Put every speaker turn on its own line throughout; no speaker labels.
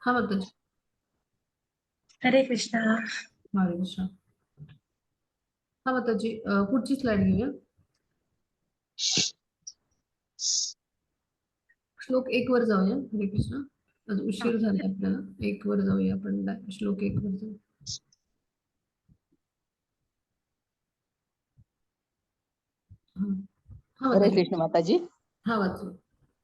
हा माताजी.
हरे कृष्णा.
हरे कृष्ण. हा माताजी, पुढची स्लाइड घेऊया. श्लोक 1 वर जाऊया. हरे कृष्ण. आज उशीर झाला आपल्याला. 1 वर जाऊया आपण. श्लोक 1 वर जाऊ. हा हा
हरे
माताजी.
कृष्ण माताजी.
हा वाचू.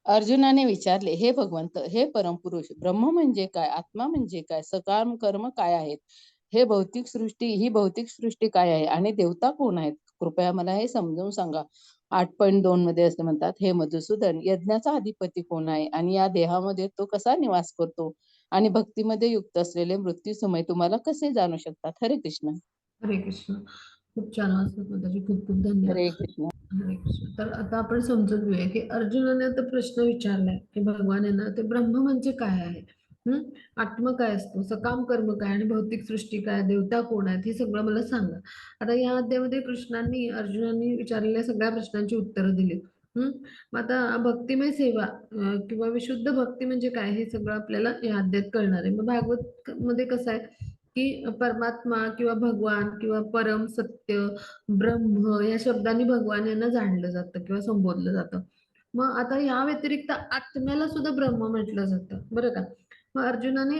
अर्जुनाने विचारले, हे भगवंत, हे परमपुरुष, ब्रह्म म्हणजे काय, आत्मा म्हणजे काय, सकाम कर्म काय आहेत, ही भौतिक सृष्टी काय आहे आणि देवता कोण आहेत, कृपया मला हे समजावून सांगा. 8.2 मध्ये असे म्हणतात, हे मधुसूदन, यज्ञाचा अधिपती कोण आहे आणि या देहामध्ये तो कसा निवास करतो आणि भक्तीमध्ये युक्त असलेले मृत्यू समय तुम्हाला कसे जाणू शकतात. हरे कृष्ण.
हरे कृष्ण. खूप छान वाचलं माताजी. खूप खूप धन्यवाद.
हरे कृष्ण.
हरे कृष्ण. तर आता आपण समजून घेऊया की अर्जुनाने आता प्रश्न विचारलाय की भगवान आहे ना, ते ब्रह्म म्हणजे काय आहे, आत्मा काय असतो, सकाम कर्म काय आणि भौतिक सृष्टी काय, देवता कोण आहेत, हे सगळं मला सांगा. आता या अध्यायामध्ये कृष्णांनी अर्जुनांनी विचारलेल्या सगळ्या प्रश्नांची उत्तरं दिली. मग आता भक्तिमय सेवा किंवा विशुद्ध भक्ती म्हणजे काय, हे सगळं आपल्याला या अध्यायात कळणार आहे. मग भागवत मध्ये कसं आहे की परमात्मा किंवा भगवान किंवा परम सत्य ब्रह्म या शब्दांनी भगवान यांना जाणलं जातं किंवा संबोधलं जातं. मग आता या व्यतिरिक्त आत्म्याला सुद्धा ब्रह्म म्हटलं जातं, बरं का. मग अर्जुनाने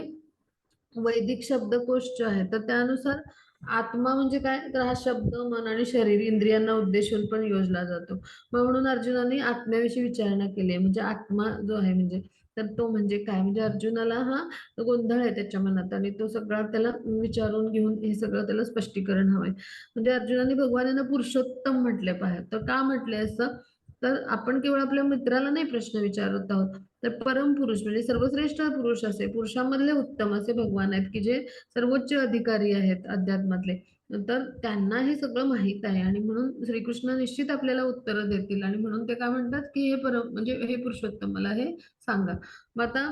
वैदिक शब्दकोश जो आहे तर त्यानुसार आत्मा म्हणजे काय, तर हा शब्द मन आणि शरीर इंद्रियांना उद्देशून पण योजला जातो. मग म्हणून अर्जुनाने आत्म्याविषयी विचारणा केली आहे. म्हणजे आत्मा जो आहे म्हणजे तर तो म्हणजे काय, म्हणजे अर्जुनाला हा गोंधळ आहे त्याच्या मनात आणि तो सगळा त्याला विचारून घेऊन हे सगळं त्याला स्पष्टीकरण हवंय. म्हणजे अर्जुनाने भगवान यांना पुरुषोत्तम म्हटले पाहिजे. तर का म्हटले असं, तर आपण केवळ आपल्या मित्राला नाही प्रश्न विचारत आहोत, तर परम पुरुष म्हणजे सर्वश्रेष्ठ पुरुष असे, पुरुषांमधले उत्तम असे भगवान आहेत की जे सर्वोच्च अधिकारी आहेत अध्यात्मातले. तर त्यांना हे सगळं माहित आहे आणि म्हणून श्रीकृष्ण निश्चित आपल्याला उत्तरं देतील आणि म्हणून ते काय म्हणतात की हे परम म्हणजे हे पुरुषोत्तम मला हे सांगा. मग आता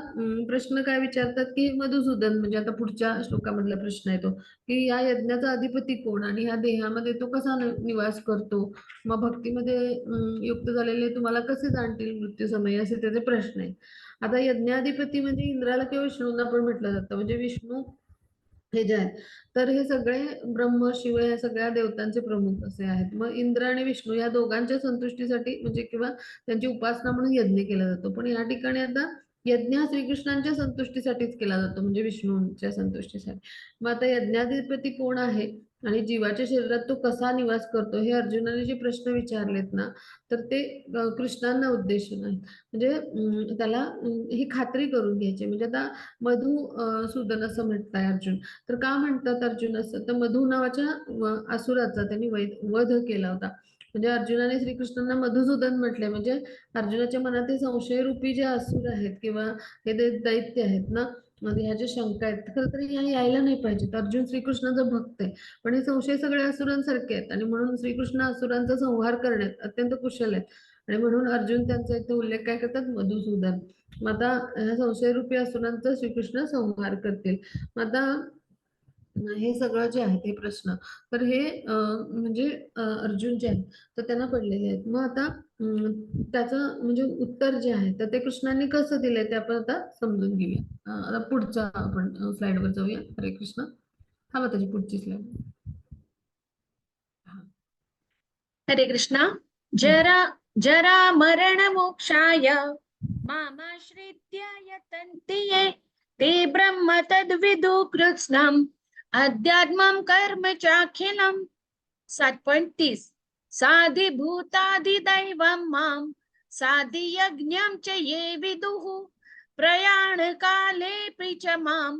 प्रश्न काय विचारतात की मधुसूदन म्हणजे आता पुढच्या श्लोकामधला प्रश्न आहे तो की या यज्ञाचा अधिपती कोण आणि ह्या देहामध्ये तो कसा निवास करतो, मग भक्तीमध्ये युक्त झालेले तुम्हाला कसे जाणतील मृत्यू समय, असे त्याचे प्रश्न आहेत. आता यज्ञाधिपती म्हणजे इंद्राला किंवा विष्णूंना पण म्हटलं जातं. म्हणजे विष्णू हे जे आहेत तर हे सगळे ब्रह्म शिव या सगळ्या देवतांचे प्रमुख असे आहेत. मग इंद्र आणि विष्णू या दोघांच्या संतुष्टीसाठी म्हणजे किंवा त्यांची उपासना म्हणून यज्ञ केला जातो. पण या ठिकाणी आता यज्ञ हा श्रीकृष्णांच्या संतुष्टीसाठीच केला जातो, म्हणजे विष्णूंच्या संतुष्टीसाठी. मग आता यज्ञाधिपती कोण आहे आणि जीवाच्या शरीरात तो कसा निवास करतो, हे अर्जुनाने जे प्रश्न विचारलेत ना, तर ते कृष्णांना उद्देशून आहेत. म्हणजे त्याला ही खात्री करून घ्यायची. म्हणजे आता सूदन असं म्हणताय अर्जुन. तर का म्हणतात अर्जुन असं, तर मधु नावाच्या असुराचा त्यांनी वध केला होता. म्हणजे अर्जुनाने श्रीकृष्णांना मधुसूदन म्हटले. म्हणजे अर्जुनाच्या मनात हे संशय रूपी जे असुर आहेत किंवा हे दैत्य आहेत ना, म्हणजे ह्या ज्या शंका आहेत खरं तर ह्या यायला नाही पाहिजेत. अर्जुन श्रीकृष्णाचा भक्त आहे, पण हे संशय सगळे असुरांसारखे आहेत आणि म्हणून श्रीकृष्ण असुरांचा संहार करण्यात अत्यंत कुशल आहेत आणि म्हणून अर्जुन त्यांचा इथे उल्लेख काय करतात, मधुसूदन. मग आता ह्या संशयरूपी असुरांचा श्रीकृष्ण संहार करतील. मग आता हे सगळं जे आहे ते प्रश्न तर हे म्हणजे अर्जुन जे आहेत तर त्यांना पडलेले आहेत. मग आता त्याचं म्हणजे उत्तर जे आहे तर ते कृष्णांनी कसं दिलंय ते आपण आता समजून घेऊया. आता पुढच्या आपण स्लाइड वर जाऊया. हरे कृष्ण. हा मग त्याची पुढची स्लाइड.
हरे कृष्णा. जरा जरा मरण मोक्षाय मामाश्रित्य यतन्ति ये ते ब्रह्म तद्विदु कृत्स्नम् अध्यात्मं कर्म चाखिलम्. 7.30 साधिभूताधिदैवं मां साधियज्ञं च ये विदुः प्रयाण काले च मां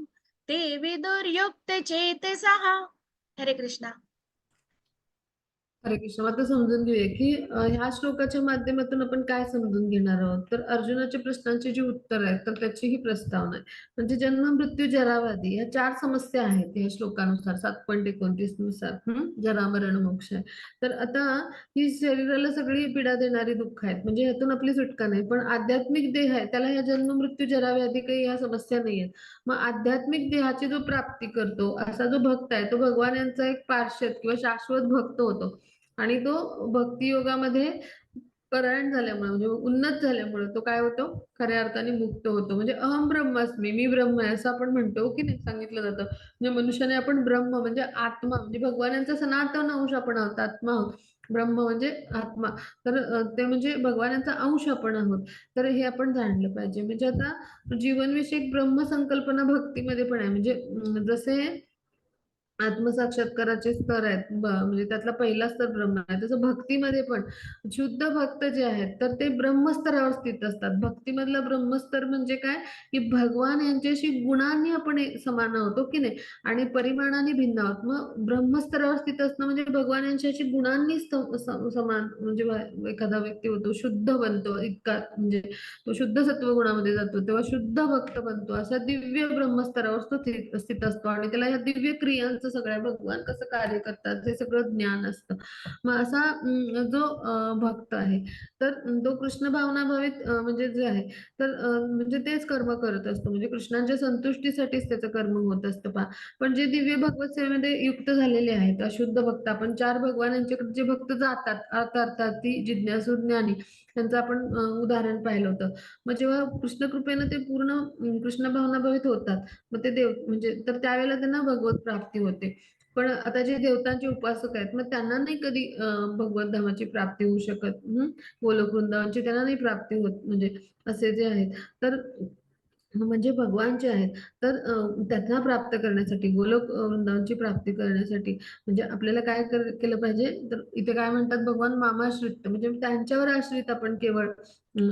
ते विदुर्युक्त चेतसः. हरे कृष्णा.
हरे कृष्ण. आता समजून घेऊया की ह्या श्लोकाच्या माध्यमातून आपण काय समजून घेणार आहोत, तर अर्जुनाच्या प्रश्नांची जी उत्तर आहेत तर त्याची ही प्रस्तावना आहे. म्हणजे जन्म मृत्यू जराव्याधी या 4 समस्या आहेत या श्लोकानुसार 7.29 नुसार. जरा मरण मोक्ष आहे. तर आता ही शरीराला सगळी पीडा देणारी दुःख आहेत, म्हणजे ह्यातून आपली सुटका नाही. पण आध्यात्मिक देह आहे त्याला ह्या जन्म मृत्यू जराव्याधी काही ह्या समस्या नाही आहेत. मग आध्यात्मिक देहाची जो प्राप्ती करतो असा जो भक्त आहे तो भगवान यांचा एक पार्षद किंवा शाश्वत भक्त होतो आणि तो भक्तियोगामध्ये परायण झाल्यामुळे म्हणजे उन्नत झाल्यामुळे तो काय होतो, खऱ्या अर्थाने मुक्त होतो. म्हणजे अहम ब्रह्मास्मी, मी ब्रह्म आहे असं आपण म्हणतो की नाही, सांगितलं जातं. म्हणजे मनुष्याने आपण ब्रह्म म्हणजे आत्मा म्हणजे भगवानांचा सनातन अंश आपण आहोत, आत्मा आहोत. ब्रह्म म्हणजे आत्मा. तर ते म्हणजे भगवानांचा अंश आपण आहोत. तर हे आपण जाणलं पाहिजे. म्हणजे आता जीवनविषयक ब्रह्मसंकल्पना भक्तीमध्ये पण आहे. म्हणजे जसे आत्मसाक्षात्काराचे स्तर आहेत, म्हणजे त्यातला पहिला स्तर ब्रह्म आहे. तसं भक्तीमध्ये पण शुद्ध भक्त जे आहेत तर ते ब्रह्मस्तरावर स्थित असतात. भक्तीमधला ब्रह्मस्तर म्हणजे काय, की भगवान यांच्याशी गुणांनी आपण समान आहोत, हो की नाही, आणि परिमाणाने भिन्न आहोत. मग ब्रह्मस्तरावर स्थित असणं म्हणजे भगवान यांच्याशी गुणांनी समान, म्हणजे एखादा व्यक्ती होतो, शुद्ध बनतो इतका, म्हणजे तो शुद्ध सत्वगुणामध्ये जातो तेव्हा शुद्ध भक्त बनतो. अशा दिव्य ब्रह्मस्तरावर तो स्थित असतो आणि त्याला या दिव्य क्रियांचं सगळ्या भगवान कसं कार्य करतात हे सगळं ज्ञान असतं. मग असा जो भक्त आहे तर तो कृष्ण भावनाभावित म्हणजे जे आहे तर म्हणजे तेच कर्म करत असतो. म्हणजे कृष्णांच्या संतुष्टीसाठीच त्याचं कर्म होत असतं पहा. पण जे दिव्य भगवत सेवेमध्ये युक्त झालेले आहेत अशुद्ध भक्त, आपण चार भगवानांच्याकडे जे भक्त जातात अर्थात ती जिज्ञासू ज्ञानी, त्यांचं आपण उदाहरण पाहिलं होतं. मग जेव्हा कृष्ण कृपेनं ते पूर्ण कृष्ण भावनाभावित होतात, मग ते देव म्हणजे तर त्यावेळेला त्यांना भगवत प्राप्ती होते. पण आता जे देवतांचे उपासक आहेत मग त्यांना नाही कधी भगवत धामाची प्राप्ती होऊ शकत. गोलोक वृंदावनची त्यांना नाही प्राप्ती होत. म्हणजे असे जे आहेत तर म्हणजे भगवान जे आहेत तर त्यांना प्राप्त करण्यासाठी गोलोक वृंदावनची प्राप्ती करण्यासाठी म्हणजे आपल्याला काय केलं पाहिजे, तर इथे काय म्हणतात, भगवान मामाश्रित म्हणजे त्यांच्यावर आश्रित आपण केवळ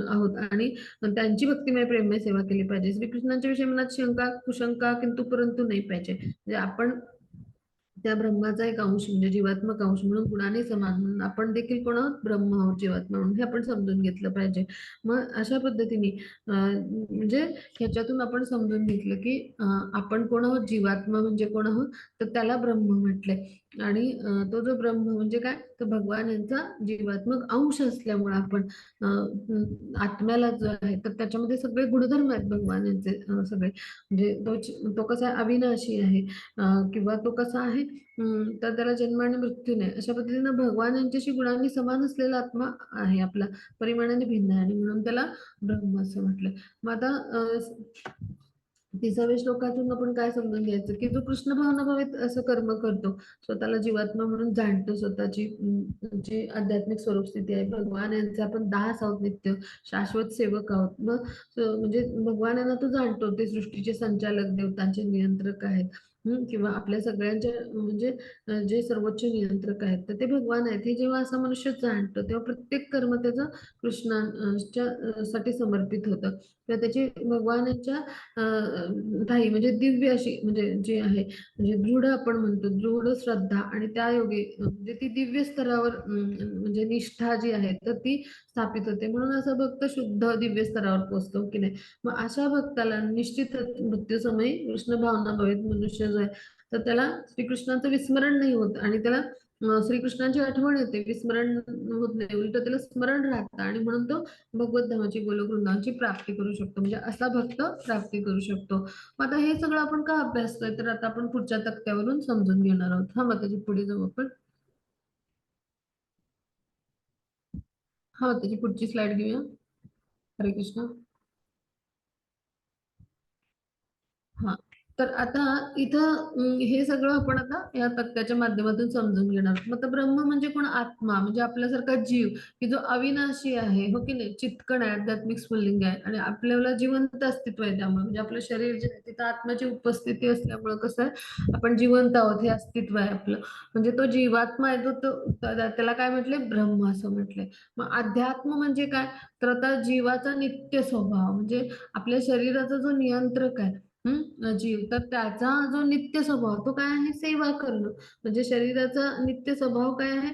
आहोत आणि त्यांची भक्तिमय प्रेममय सेवा केली पाहिजे. श्रीकृष्णांच्या विषयी मनात शंका कुशंका किंतु परंतु नाही पाहिजे. म्हणजे आपण त्या ब्रह्माचा एक अंश म्हणजे जीवात्मक अंश म्हणून गुणाने समान म्हणून आपण देखील कोण आहोत, ब्रह्म आहोत, जीवात्मा म्हणून हे आपण समजून घेतलं पाहिजे. मग अशा पद्धतीने म्हणजे ह्याच्यातून आपण समजून घेतलं की आपण कोण आहोत, जीवात्मा म्हणजे कोण आहोत, तर त्याला ब्रह्म म्हटलंय. आणि तो जो ब्रह्म म्हणजे काय, तर भगवान यांचा जीवात्मक अंश असल्यामुळे आपण आत्म्याला जो आहे तर त्याच्यामध्ये सगळे गुणधर्म आहेत भगवान यांचे सगळे. म्हणजे तो कसा अविनाशी आहे, किंवा तो कसा आहे, तर त्याला जन्म आणि मृत्यू नाही. अशा पद्धतीनं भगवान यांच्याशी गुणांनी समान असलेला आत्मा आहे आपला, परिमाणाने भिन्न आहे आणि म्हणून त्याला ब्रह्म असं म्हटलं. मग आता 30व्या श्लोकातून आपण काय समजून घ्यायचं, की जो कृष्ण भावनाभावित असं कर्म करतो, स्वतःला जीवात्मा म्हणून जाणतो, स्वतःची जी आध्यात्मिक स्वरूप स्थिती आहे, भगवान यांचे आपण दास आहोत, नित्य शाश्वत सेवक आहोत. मग म्हणजे भगवान यांना तो जाणतो, ते सृष्टीचे संचालक, देवतांचे नियंत्रक आहेत. किंवा आपल्या सगळ्यांच्या म्हणजे जे सर्वोच्च नियंत्रक आहेत तर ते भगवान आहेत. हे जेव्हा असा मनुष्य जाणतो तेव्हा प्रत्येक कर्म त्याचं कृष्णांच्या साठी समर्पित होतं किंवा त्याची भगवानाच्या ठाई म्हणजे दिव्य अशी म्हणजे जी आहे म्हणजे दृढ आपण म्हणतो दृढ श्रद्धा आणि त्या योगे म्हणजे ती दिव्य स्तरावर म्हणजे निष्ठा जी आहे तर ती स्थापित होते. म्हणून असा भक्त शुद्ध दिव्य स्तरावर पोहोचतो की नाही. मग अशा भक्ताला निश्चित मृत्यूसमयी कृष्ण भावनाभावित मनुष्य जो आहे तर त्याला श्रीकृष्णाचं विस्मरण नाही होत आणि त्याला श्रीकृष्णांची आठवण येते, विस्मरण होत नाही, उलट त्याला स्मरण राहतं आणि म्हणून तो भगवत धामाची गोलोक वृंदावनची प्राप्ती करू शकतो. म्हणजे असा भक्त प्राप्ती करू शकतो. मग आता हे सगळं आपण का अभ्यासतोय, तर आता आपण पुढच्या तक्त्यावरून समजून घेणार आहोत. हा माताजी पुढे जाऊ आपण. हा माताजी पुढची स्लाइड घेऊया. हरे कृष्ण. हा, तर आता इथं हे सगळं आपण आता या तक्त्याच्या माध्यमातून समजून घेणार आहोत. मग आता ब्रह्म म्हणजे कोण, आत्मा म्हणजे आपल्यासारखा जीव की जो अविनाशी आहे, हो की नाही, चित्कण आहे, आध्यात्मिक स्फुल्लिंग आहे आणि आपल्याला जिवंत अस्तित्व आहे. त्यामुळे म्हणजे आपलं शरीर जे आहे तिथं आत्म्याची उपस्थिती असल्यामुळं कसं आहे, आपण जिवंत आहोत, हे अस्तित्व आहे आपलं. म्हणजे तो जीवात्मा आहे त्याला काय म्हटले, ब्रह्म असं म्हटलंय. मग अध्यात्म म्हणजे काय, तर आता जीवाचा नित्य स्वभाव म्हणजे आपल्या शरीराचा जो नियंत्रक आहे जीव, तर त्याचा जो नित्य स्वभाव तो काय आहे, सेवा करणं. म्हणजे शरीराचा नित्य स्वभाव काय आहे,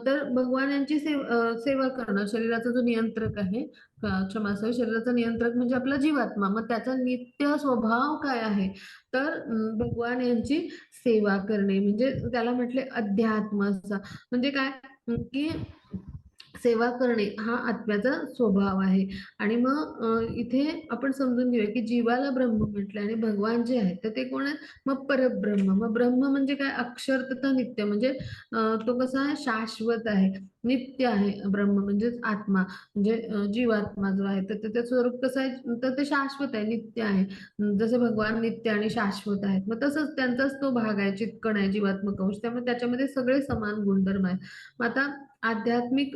तर भगवान यांची सेवा करणं. शरीराचा जो नियंत्रक आहे, क्षमा असावी, शरीराचा नियंत्रक म्हणजे आपला जीवात्मा. मग त्याचा नित्य स्वभाव काय आहे, तर भगवान यांची सेवा करणे म्हणजे त्याला म्हटले अध्यात्म. असा म्हणजे काय की सेवा करणे हा आत्म्याचा स्वभाव आहे. आणि मग इथे आपण समजून घेऊया की जीवाला ब्रह्म म्हटलं आणि भगवान जे आहेत तर ते कोण आहेत? मग परब्रह्म. मग ब्रह्म म्हणजे काय? अक्षर तथा नित्य, म्हणजे तो कसा आहे? शाश्वत आहे, नित्य आहे. ब्रह्म म्हणजेच आत्मा, म्हणजे जीवात्मा जो आहे तर त्याचं स्वरूप कसं आहे? तर ते शाश्वत आहे, नित्य आहे. जसे भगवान नित्य आणि शाश्वत आहेत, मग तसंच त्यांचाच तो भाग आहे, चित्कण आहे, जीवात्मक अंश. त्यामुळे त्याच्यामध्ये सगळे समान गुणधर्म आहेत. मग आता आध्यात्मिक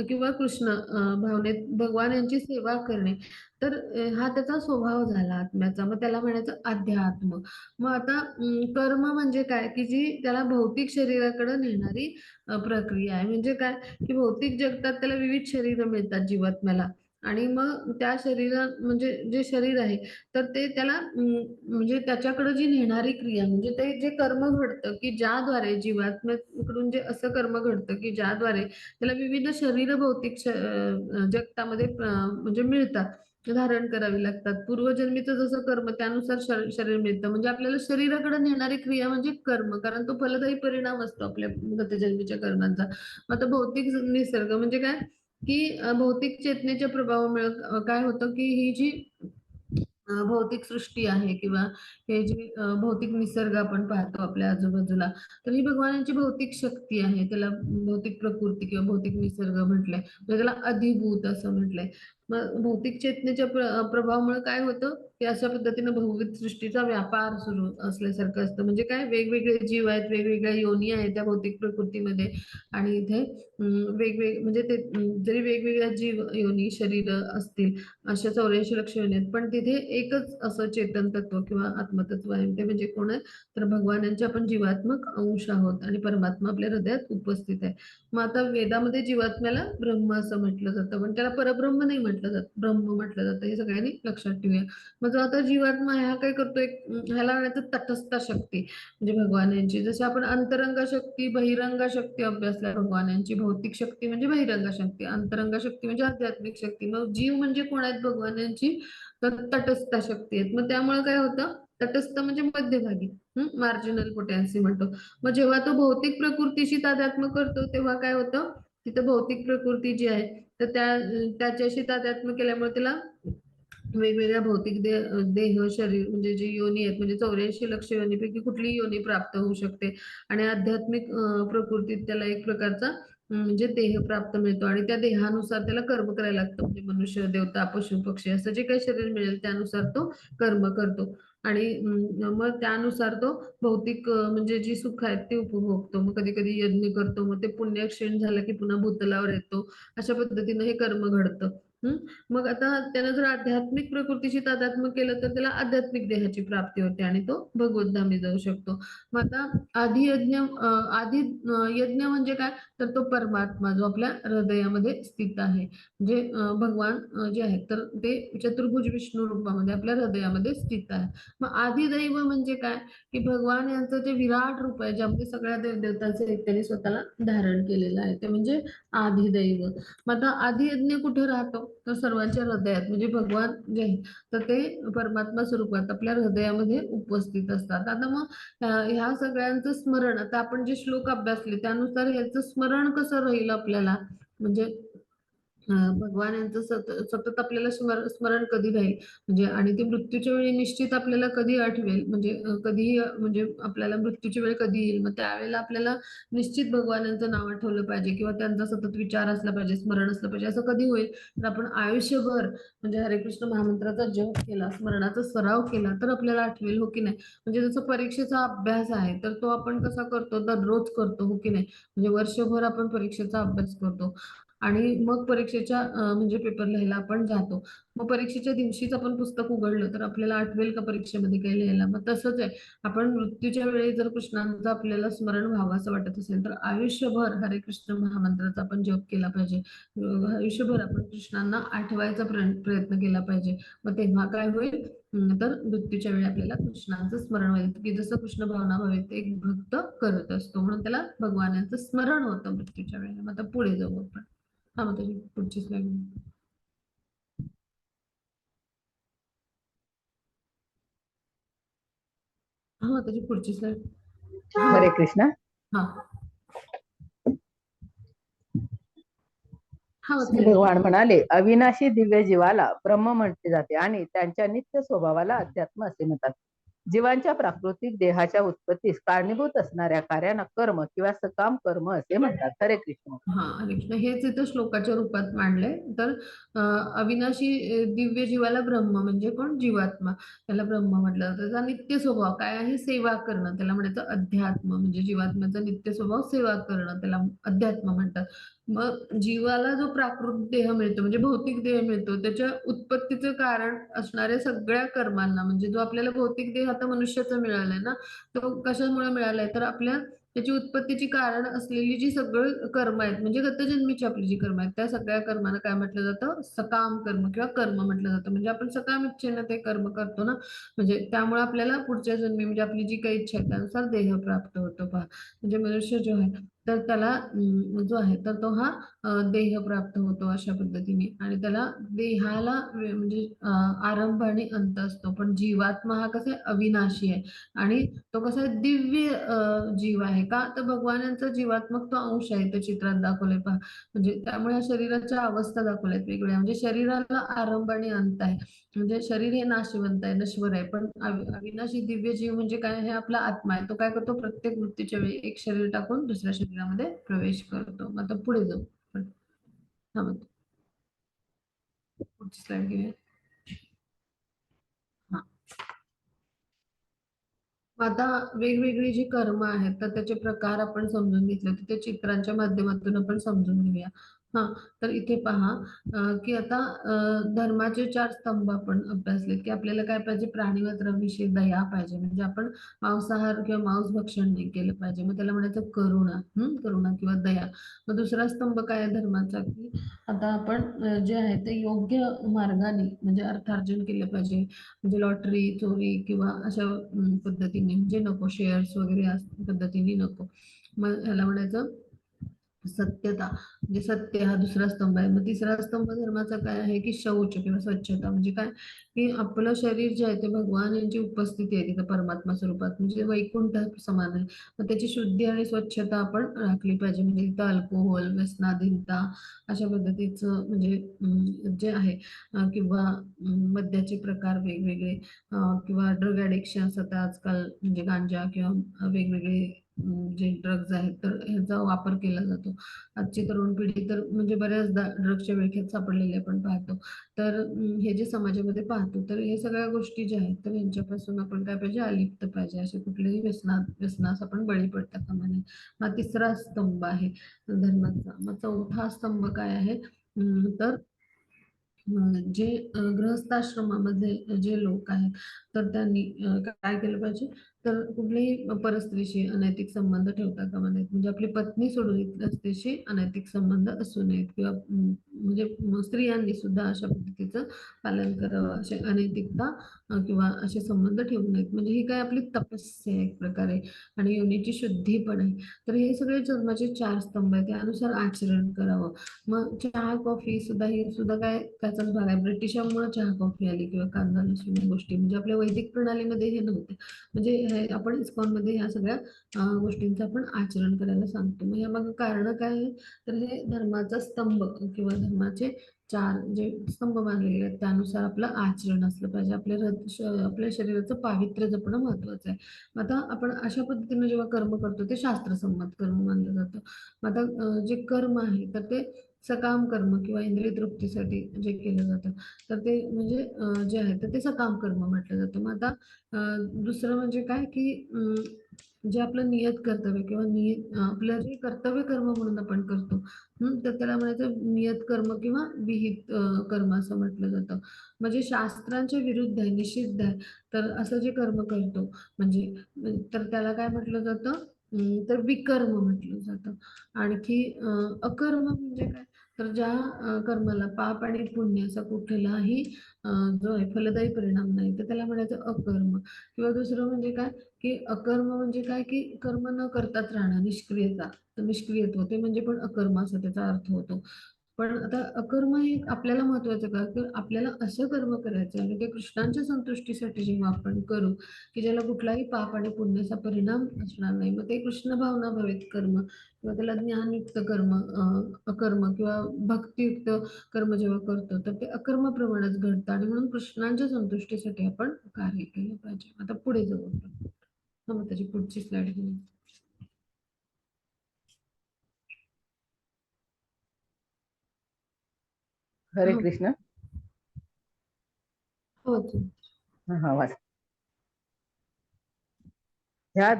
किंवा कृष्ण भावनेत भगवान यांची सेवा करणे, तर हा त्याचा स्वभाव झाला आत्म्याचा. मग त्याला म्हणायचं अध्यात्म. मग आता कर्म म्हणजे काय? की जी त्याला भौतिक शरीराकडे नेणारी प्रक्रिया आहे. म्हणजे काय? की भौतिक जगतात त्याला विविध शरीरं मिळतात जीवात्म्याला, आणि मग त्या शरीरा म्हणजे जे शरीर आहे तर ते त्याला म्हणजे त्याच्याकडे जी नेणारी क्रिया, म्हणजे ते जे कर्म घडतं की ज्याद्वारे जीवात्म्याकडून जे असं कर्म घडतं की ज्याद्वारे त्याला विविध शरीर भौतिक जगतामध्ये म्हणजे मिळतात, धारण करावी लागतात. पूर्वजन्मीचं जसं कर्म त्यानुसार शरीर मिळतं, म्हणजे आपल्याला शरीराकडे नेणारी क्रिया म्हणजे कर्म, कारण तो फलदायी परिणाम असतो आपल्या गतजन्मीच्या कर्मांचा. मग आता भौतिक निसर्ग म्हणजे काय? की भौतिक चेतनेच्या प्रभावामुळे काय होतं की ही जी भौतिक सृष्टी आहे किंवा हे जे भौतिक निसर्ग आपण पाहतो आपल्या आजूबाजूला, तर ही भगवानाची भौतिक शक्ती आहे. त्याला भौतिक प्रकृती किंवा भौतिक निसर्ग म्हटलंय, म्हणजे त्याला अधिभूत असं म्हटलंय. मग भौतिक चेतनेच्या प्रभावामुळे काय होतं की अशा पद्धतीनं भौतिक सृष्टीचा व्यापार सुरू असल्यासारखं असतं. म्हणजे काय? वेगवेगळे जीव आहेत, वेगवेगळ्या योनी आहेत त्या भौतिक प्रकृतीमध्ये, आणि इथे म्हणजे ते जरी वेगवेगळ्या जीव योनी शरीर असतील, अशा 84 लक्ष योनी आहेत, पण तिथे एकच असं चेतन तत्व किंवा आत्मतत्व आहे. ते म्हणजे कोण आहे? तर भगवान यांचे आपण जीवात्मक अंश आहोत आणि परमात्मा आपल्या हृदयात उपस्थित आहे. मग आता वेदामध्ये जीवात्म्याला ब्रह्म असं म्हटलं जातं, पण त्याला परब्रह्म नाही म्हटलं जात, ब्रह्म म्हटलं जातं. हे सगळ्यांनी लक्षात ठेवूया. मग जो आता जीवात्मा ह्या काय करतो? एक ह्याला म्हणायचं तटस्थ शक्ती, म्हणजे भगवान यांची. जसे आपण अंतरंग शक्ती, बहिरंग शक्ती अभ्यासल्या भगवान यांची. भौतिक शक्ती म्हणजे बहिरंग शक्ती, अंतरंग शक्ती म्हणजे आध्यात्मिक शक्ती. मग जीव म्हणजे कोण आहेत भगवान यांची? तर तटस्थ शक्ती आहेत. मग त्यामुळे काय होतं? तटस्थ म्हणजे मध्यभागी, मार्जिनल पोटेन्सी म्हणतो. मग जेव्हा तो भौतिक प्रकृतीशी तादात्म्य करतो तेव्हा काय होतं? तिथं भौतिक प्रकृती जी आहे तर त्याच्याशी तादात्म्य केल्यामुळे त्याला वेगवेगळ्या भौतिक देह शरीर म्हणजे जी योनी आहेत, म्हणजे 84 लक्ष योनीपैकी कुठलीही योनी प्राप्त होऊ शकते. आणि आध्यात्मिक प्रकृतीत त्याला एक प्रकारचा म्हणजे देह प्राप्त मिळतो, आणि त्या देहानुसार त्याला कर्म करायला लागतं. म्हणजे मनुष्य, देवता, पशु, पक्षी असं जे काही शरीर मिळेल त्यानुसार तो कर्म करतो. आणि मग त्यानुसार तो भौतिक म्हणजे जी सुख आहेत ते उपभोगतो. मग कधी कधी यज्ञ करतो, मग ते पुण्य क्षीण झालं की पुन्हा भूतलावर येतो. अशा पद्धतीनं हे कर्म घडतं. मग आता त्यानं जर आध्यात्मिक प्रकृतीशी तादात्म्य केलं तर त्याला आध्यात्मिक देहाची प्राप्ती होते आणि तो भगवतधामी जाऊ शकतो. मग आता आधी यज्ञ म्हणजे काय? तर तो परमात्मा जो आपल्या हृदयामध्ये स्थित आहे, म्हणजे भगवान जे आहेत तर ते चतुर्भुज विष्णू रूपामध्ये आपल्या हृदयामध्ये स्थित आहे. मग आदिदैव म्हणजे काय? की भगवान यांचं जे विराट रूप आहे ज्यामध्ये सगळ्या देवदेवतांचे त्यांनी स्वतःला धारण केलेलं आहे, ते म्हणजे आदिदैव. मग आता आधी यज्ञ कुठे राहतो? तर सर्वांच्या हृदयात, म्हणजे भगवान जे आहे तर ते परमात्मा स्वरूपात आपल्या हृदयामध्ये उपस्थित असतात. आता मग ह्या सगळ्यांचं स्मरण, आता आपण जे श्लोक अभ्यासले त्यानुसार ह्याचं स्मरण कसं राहील आपल्याला? म्हणजे भगवान यांचं सतत आपल्याला स्मरण कधी राहील, म्हणजे आणि ते मृत्यूच्या वेळी निश्चित आपल्याला कधी आठवेल, म्हणजे कधीही म्हणजे आपल्याला मृत्यूची वेळ कधी येईल, मग त्यावेळेला आपल्याला निश्चित भगवानांचं नाव आठवलं पाहिजे किंवा त्यांचा सतत विचार असला पाहिजे, स्मरण असलं पाहिजे. असं कधी होईल? तर आपण आयुष्यभर म्हणजे हरे कृष्ण महामंत्राचा जप केला, स्मरणाचा सराव केला तर आपल्याला आठवेल, हो की नाही? म्हणजे जसं परीक्षेचा अभ्यास आहे तर तो आपण कसा करतो? दररोज करतो, हो की नाही? म्हणजे वर्षभर आपण परीक्षेचा अभ्यास करतो आणि मग परीक्षेच्या म्हणजे पेपर लिहायला आपण जातो. मग परीक्षेच्या दिवशीच आपण पुस्तक उघडलं तर आपल्याला आठवेल का परीक्षेमध्ये काय लिहायला? मग तसंच आहे, आपण मृत्यूच्या वेळी जर कृष्णांचं आपल्याला स्मरण व्हावं असं वाटत असेल तर आयुष्यभर हरे कृष्ण महामंत्राचा आपण जप केला पाहिजे. आयुष्यभर आपण कृष्णांना आठवायचा प्रयत्न केला पाहिजे. मग तेव्हा काय होईल? तर मृत्यूच्या वेळी आपल्याला कृष्णांचं स्मरण होईल, की जसं कृष्ण भावना भावेत एक भक्त करत असतो, म्हणून त्याला भगवानांचं स्मरण होतं मृत्यूच्या वेळेला. मग आता पुढे जाऊ आपण. हा, मग त्याची पुढची स्लाईड. हा, त्याची पुढची स्लाईड. हा
हरे कृष्ण.
हा. हा
श्री
वाचूया.
भगवान म्हणाले, अविनाशी दिव्य जीवाला ब्रह्म म्हटले जाते आणि त्यांच्या नित्य स्वभावाला अध्यात्म असे म्हणतात. जीवांच्या प्राकृतिक देहाच्या उत्पत्तीस कारणीभूत असणाऱ्या कार्यांना कर्म किंवा सकाम कर्म असे म्हणतात. हरे कृष्ण.
हा हरे कृष्ण. हेच इथं श्लोकाच्या रूपात मांडलंय. तर अविनाशी दिव्य जीवाला ब्रह्म म्हणजे कोण? जीवात्मा. त्याला ब्रह्म म्हटलं जातं. त्याचा नित्य स्वभाव काय आहे? सेवा करणं. त्याला म्हणायचं अध्यात्म. म्हणजे जीवात्म्याचा नित्य स्वभाव सेवा करणं, त्याला अध्यात्म म्हणतात. मग जीवाला जो प्राकृत देह मिळतो म्हणजे भौतिक देह मिळतो, त्याच्या उत्पत्तीचं कारण असणाऱ्या सगळ्या कर्मांना, म्हणजे जो आपल्याला भौतिक देह आता मनुष्याचा मिळालाय ना, तो कशामुळे मिळालाय? तर आपल्या त्याची उत्पत्तीची कारण असलेली जी सगळं कर्म आहेत, म्हणजे गतजन्मीची आपली जी कर्म आहेत, त्या सगळ्या कर्मांना काय म्हटलं जातं? सकाम कर्म किंवा कर्म म्हटलं जातं. म्हणजे आपण सकाम इच्छेनं ते कर्म करतो ना, म्हणजे त्यामुळे आपल्याला पुढच्या जन्मी म्हणजे आपली जी काही इच्छा आहे त्यानुसार देह प्राप्त होतो पहा. म्हणजे मनुष्य जो आहे तर त्याला जो आहे तर तो हा देह प्राप्त होतो अशा पद्धतीने. आणि त्याला देहाला म्हणजे आरंभ आणि अंत असतो. पण जीवात्मा हा कसा आहे? अविनाशी आहे. आणि तो कसा आहे? दिव्य जीव आहे. का? तर भगवानांचा जीवात्मक तो अंश आहे, ते चित्रात दाखवलंय पहा. म्हणजे त्यामुळे या शरीराच्या अवस्था दाखवल्यात वेगवेगळ्या. म्हणजे शरीराला आरंभ आणि अंत आहे. म्हणजे शरीर हे नाशवंत आहे, नश्वर आहे. पण अविनाशी दिव्य जीव म्हणजे काय? हे आपला आत्मा आहे. तो काय करतो? प्रत्येक मृत्यूच्या वेळी एक शरीर टाकून दुसऱ्या शरीरामध्ये प्रवेश करतो. मग आता पुढे जाऊ आपण. हा मग पुढची स्लाइड घेऊया. हा. आता वेगवेगळी जी कर्म आहेत तर त्याचे प्रकार आपण समजून घेतले, तर ते चित्रांच्या माध्यमातून आपण समजून घेऊया. हा. तर इथे पहा की आता धर्माचे 4 स्तंभ आपण अभ्यासले, की आपल्याला काय पाहिजे? प्राणीमात्रांविषयी दया पाहिजे. म्हणजे आपण मांसाहार किंवा मांस भक्षण नाही केलं पाहिजे. मग त्याला म्हणायचं करुणा. करुणा किंवा दया. मग दुसरा स्तंभ काय आहे धर्माचा? की आता आपण जे आहे ते योग्य मार्गाने म्हणजे अर्थार्जन केलं पाहिजे. म्हणजे लॉटरी, चोरी किंवा अशा पद्धतीने म्हणजे नको, शेअर्स वगैरे पद्धतीने नको. मग ह्याला म्हणायचं सत्यता. म्हणजे सत्य हा दुसरा स्तंभ आहे. मग तिसरा स्तंभ धर्माचा काय आहे? की शौच किंवा स्वच्छता. म्हणजे काय? की आपलं शरीर जे आहे ते भगवान यांची उपस्थिती आहे तिथं परमात्मा स्वरूपात, म्हणजे वैकुंठ समान आहे. मग त्याची शुद्धी आणि स्वच्छता आपण राखली पाहिजे. म्हणजे तिथं अल्कोहोल, व्यसनाधीनता अशा पद्धतीचं म्हणजे जे आहे किंवा मद्याचे प्रकार वेगवेगळे किंवा ड्रग ॲडिक्शन्स आता आजकाल म्हणजे गांजा किंवा वेगवेगळे जे ड्रग्ज आहेत तर ह्याचा वापर केला जातो. आजची तरुण पिढी तर म्हणजे बऱ्याचदा ड्रग्सच्या विळख्यात सापडलेले आपण पाहतो. तर हे जे समाजामध्ये पाहतो तर हे सगळ्या गोष्टी ज्या आहेत तर यांच्यापासून आपण काय पाहिजे? अलिप्त पाहिजे. असे कुठलेही व्यसनास आपण बळी पडता कामा नये. हा तिसरा स्तंभ आहे धर्माचा. मग चौथा स्तंभ काय आहे? तर जे गृहस्थाश्रमामध्ये जे लोक आहेत तर त्यांनी काय केलं पाहिजे? तर कुठल्याही परस्त्रीशी अनैतिक संबंध ठेवता कामा नयेत. म्हणजे आपली पत्नी सोडून इतर स्त्रीशी अनैतिक संबंध असू नयेत किंवा म्हणजे स्त्रियांनी सुद्धा अशा पद्धतीचं पालन करावं. असे अनैतिकता किंवा असे संबंध ठेवू नयेत. म्हणजे ही काय आपली तपस्या आहे एक प्रकारे आणि योनीची शुद्धी पण आहे. तर हे सगळे धर्माचे 4 स्तंभ आहेत. त्यानुसार आचरण करावं. मग चहा कॉफी सुद्धा हे सुद्धा काय त्याचाच भाग आहे. ब्रिटिशांमुळे चहा कॉफी आली किंवा कांदा लसूण या गोष्टी म्हणजे आपल्या वैदिक प्रणालीमध्ये हे नव्हते. म्हणजे हे आपण इस्कॉनमध्ये ह्या सगळ्या गोष्टींचं आपण आचरण करायला सांगतो. मग यामागे कारण काय आहे? तर हे धर्माचा स्तंभ किंवा धर्माचे 4 जे स्तंभ मानले गेले आहेत त्यानुसार आपलं आचरण असलं पाहिजे. आपल्या शरीराचं पावित्र्य जपणं महत्वाचं आहे. मग आता आपण अशा पद्धतीने जेव्हा कर्म करतो ते शास्त्रसंमत कर्म मानलं जातं. मग आता जे कर्म आहे तर ते सकाम कर्म किंवा इंद्रिय तृप्तीसाठी जे केलं जातं तर ते म्हणजे जे आहे तर ते सकाम कर्म म्हटलं जातं. मग आता दुसरं म्हणजे काय की जे आपलं नियत कर्तव्य किंवा आपलं जे कर्तव्य कर्म म्हणून आपण करतो तर त्याला म्हणायचं नियत कर्म किंवा विहित कर्म असं म्हटलं जातं. म्हणजे शास्त्रांच्या विरुद्ध आहे, निषिद्ध आहे. तर असं जे कर्म करतो म्हणजे तर त्याला काय म्हटलं जातं? तर विकर्म म्हटलं जातं. आणखी अकर्म म्हणजे काय? तर ज्या कर्माला पाप आणि पुण्य असा कुठलाही जो आहे फलदायी परिणाम नाही तर त्याला म्हणायचं अकर्म. किंवा दुसरं म्हणजे काय? की अकर्म म्हणजे काय? की कर्म न करताच राहणं, निष्क्रियता. तर निष्क्रियत्व ते म्हणजे पण अकर्म असा त्याचा अर्थ होतो. पण आता अकर्म हे आपल्याला महत्वाचं का, की आपल्याला असं कर्म करायचं आहे, ते कृष्णांच्या संतुष्टीसाठी जेव्हा आपण करू, की ज्याला कुठलाही पाप आणि पुण्याचा परिणाम असणार नाही, मग ते कृष्ण भावना भवित कर्म किंवा त्याला ज्ञानयुक्त कर्म, अकर्म किंवा भक्तियुक्त कर्म जेव्हा करतो, तर ते अकर्माप्रमाणेच घडतं आणि म्हणून कृष्णांच्या संतुष्टीसाठी आपण कार्य केलं पाहिजे. आता पुढे जाऊ आपण. मग त्याची पुढची स्लाइड घेऊ.
हरे
हो
कृष्ण.
हो
हा वाच. ह्या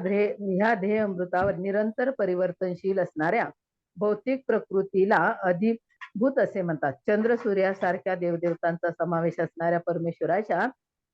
ध्येय अमृतावर निरंतर परिवर्तनशील असणाऱ्या भौतिक प्रकृतीला अधिभूत असे म्हणतात. चंद्र सूर्यासारख्या देवदेवतांचा समावेश असणाऱ्या परमेश्वराच्या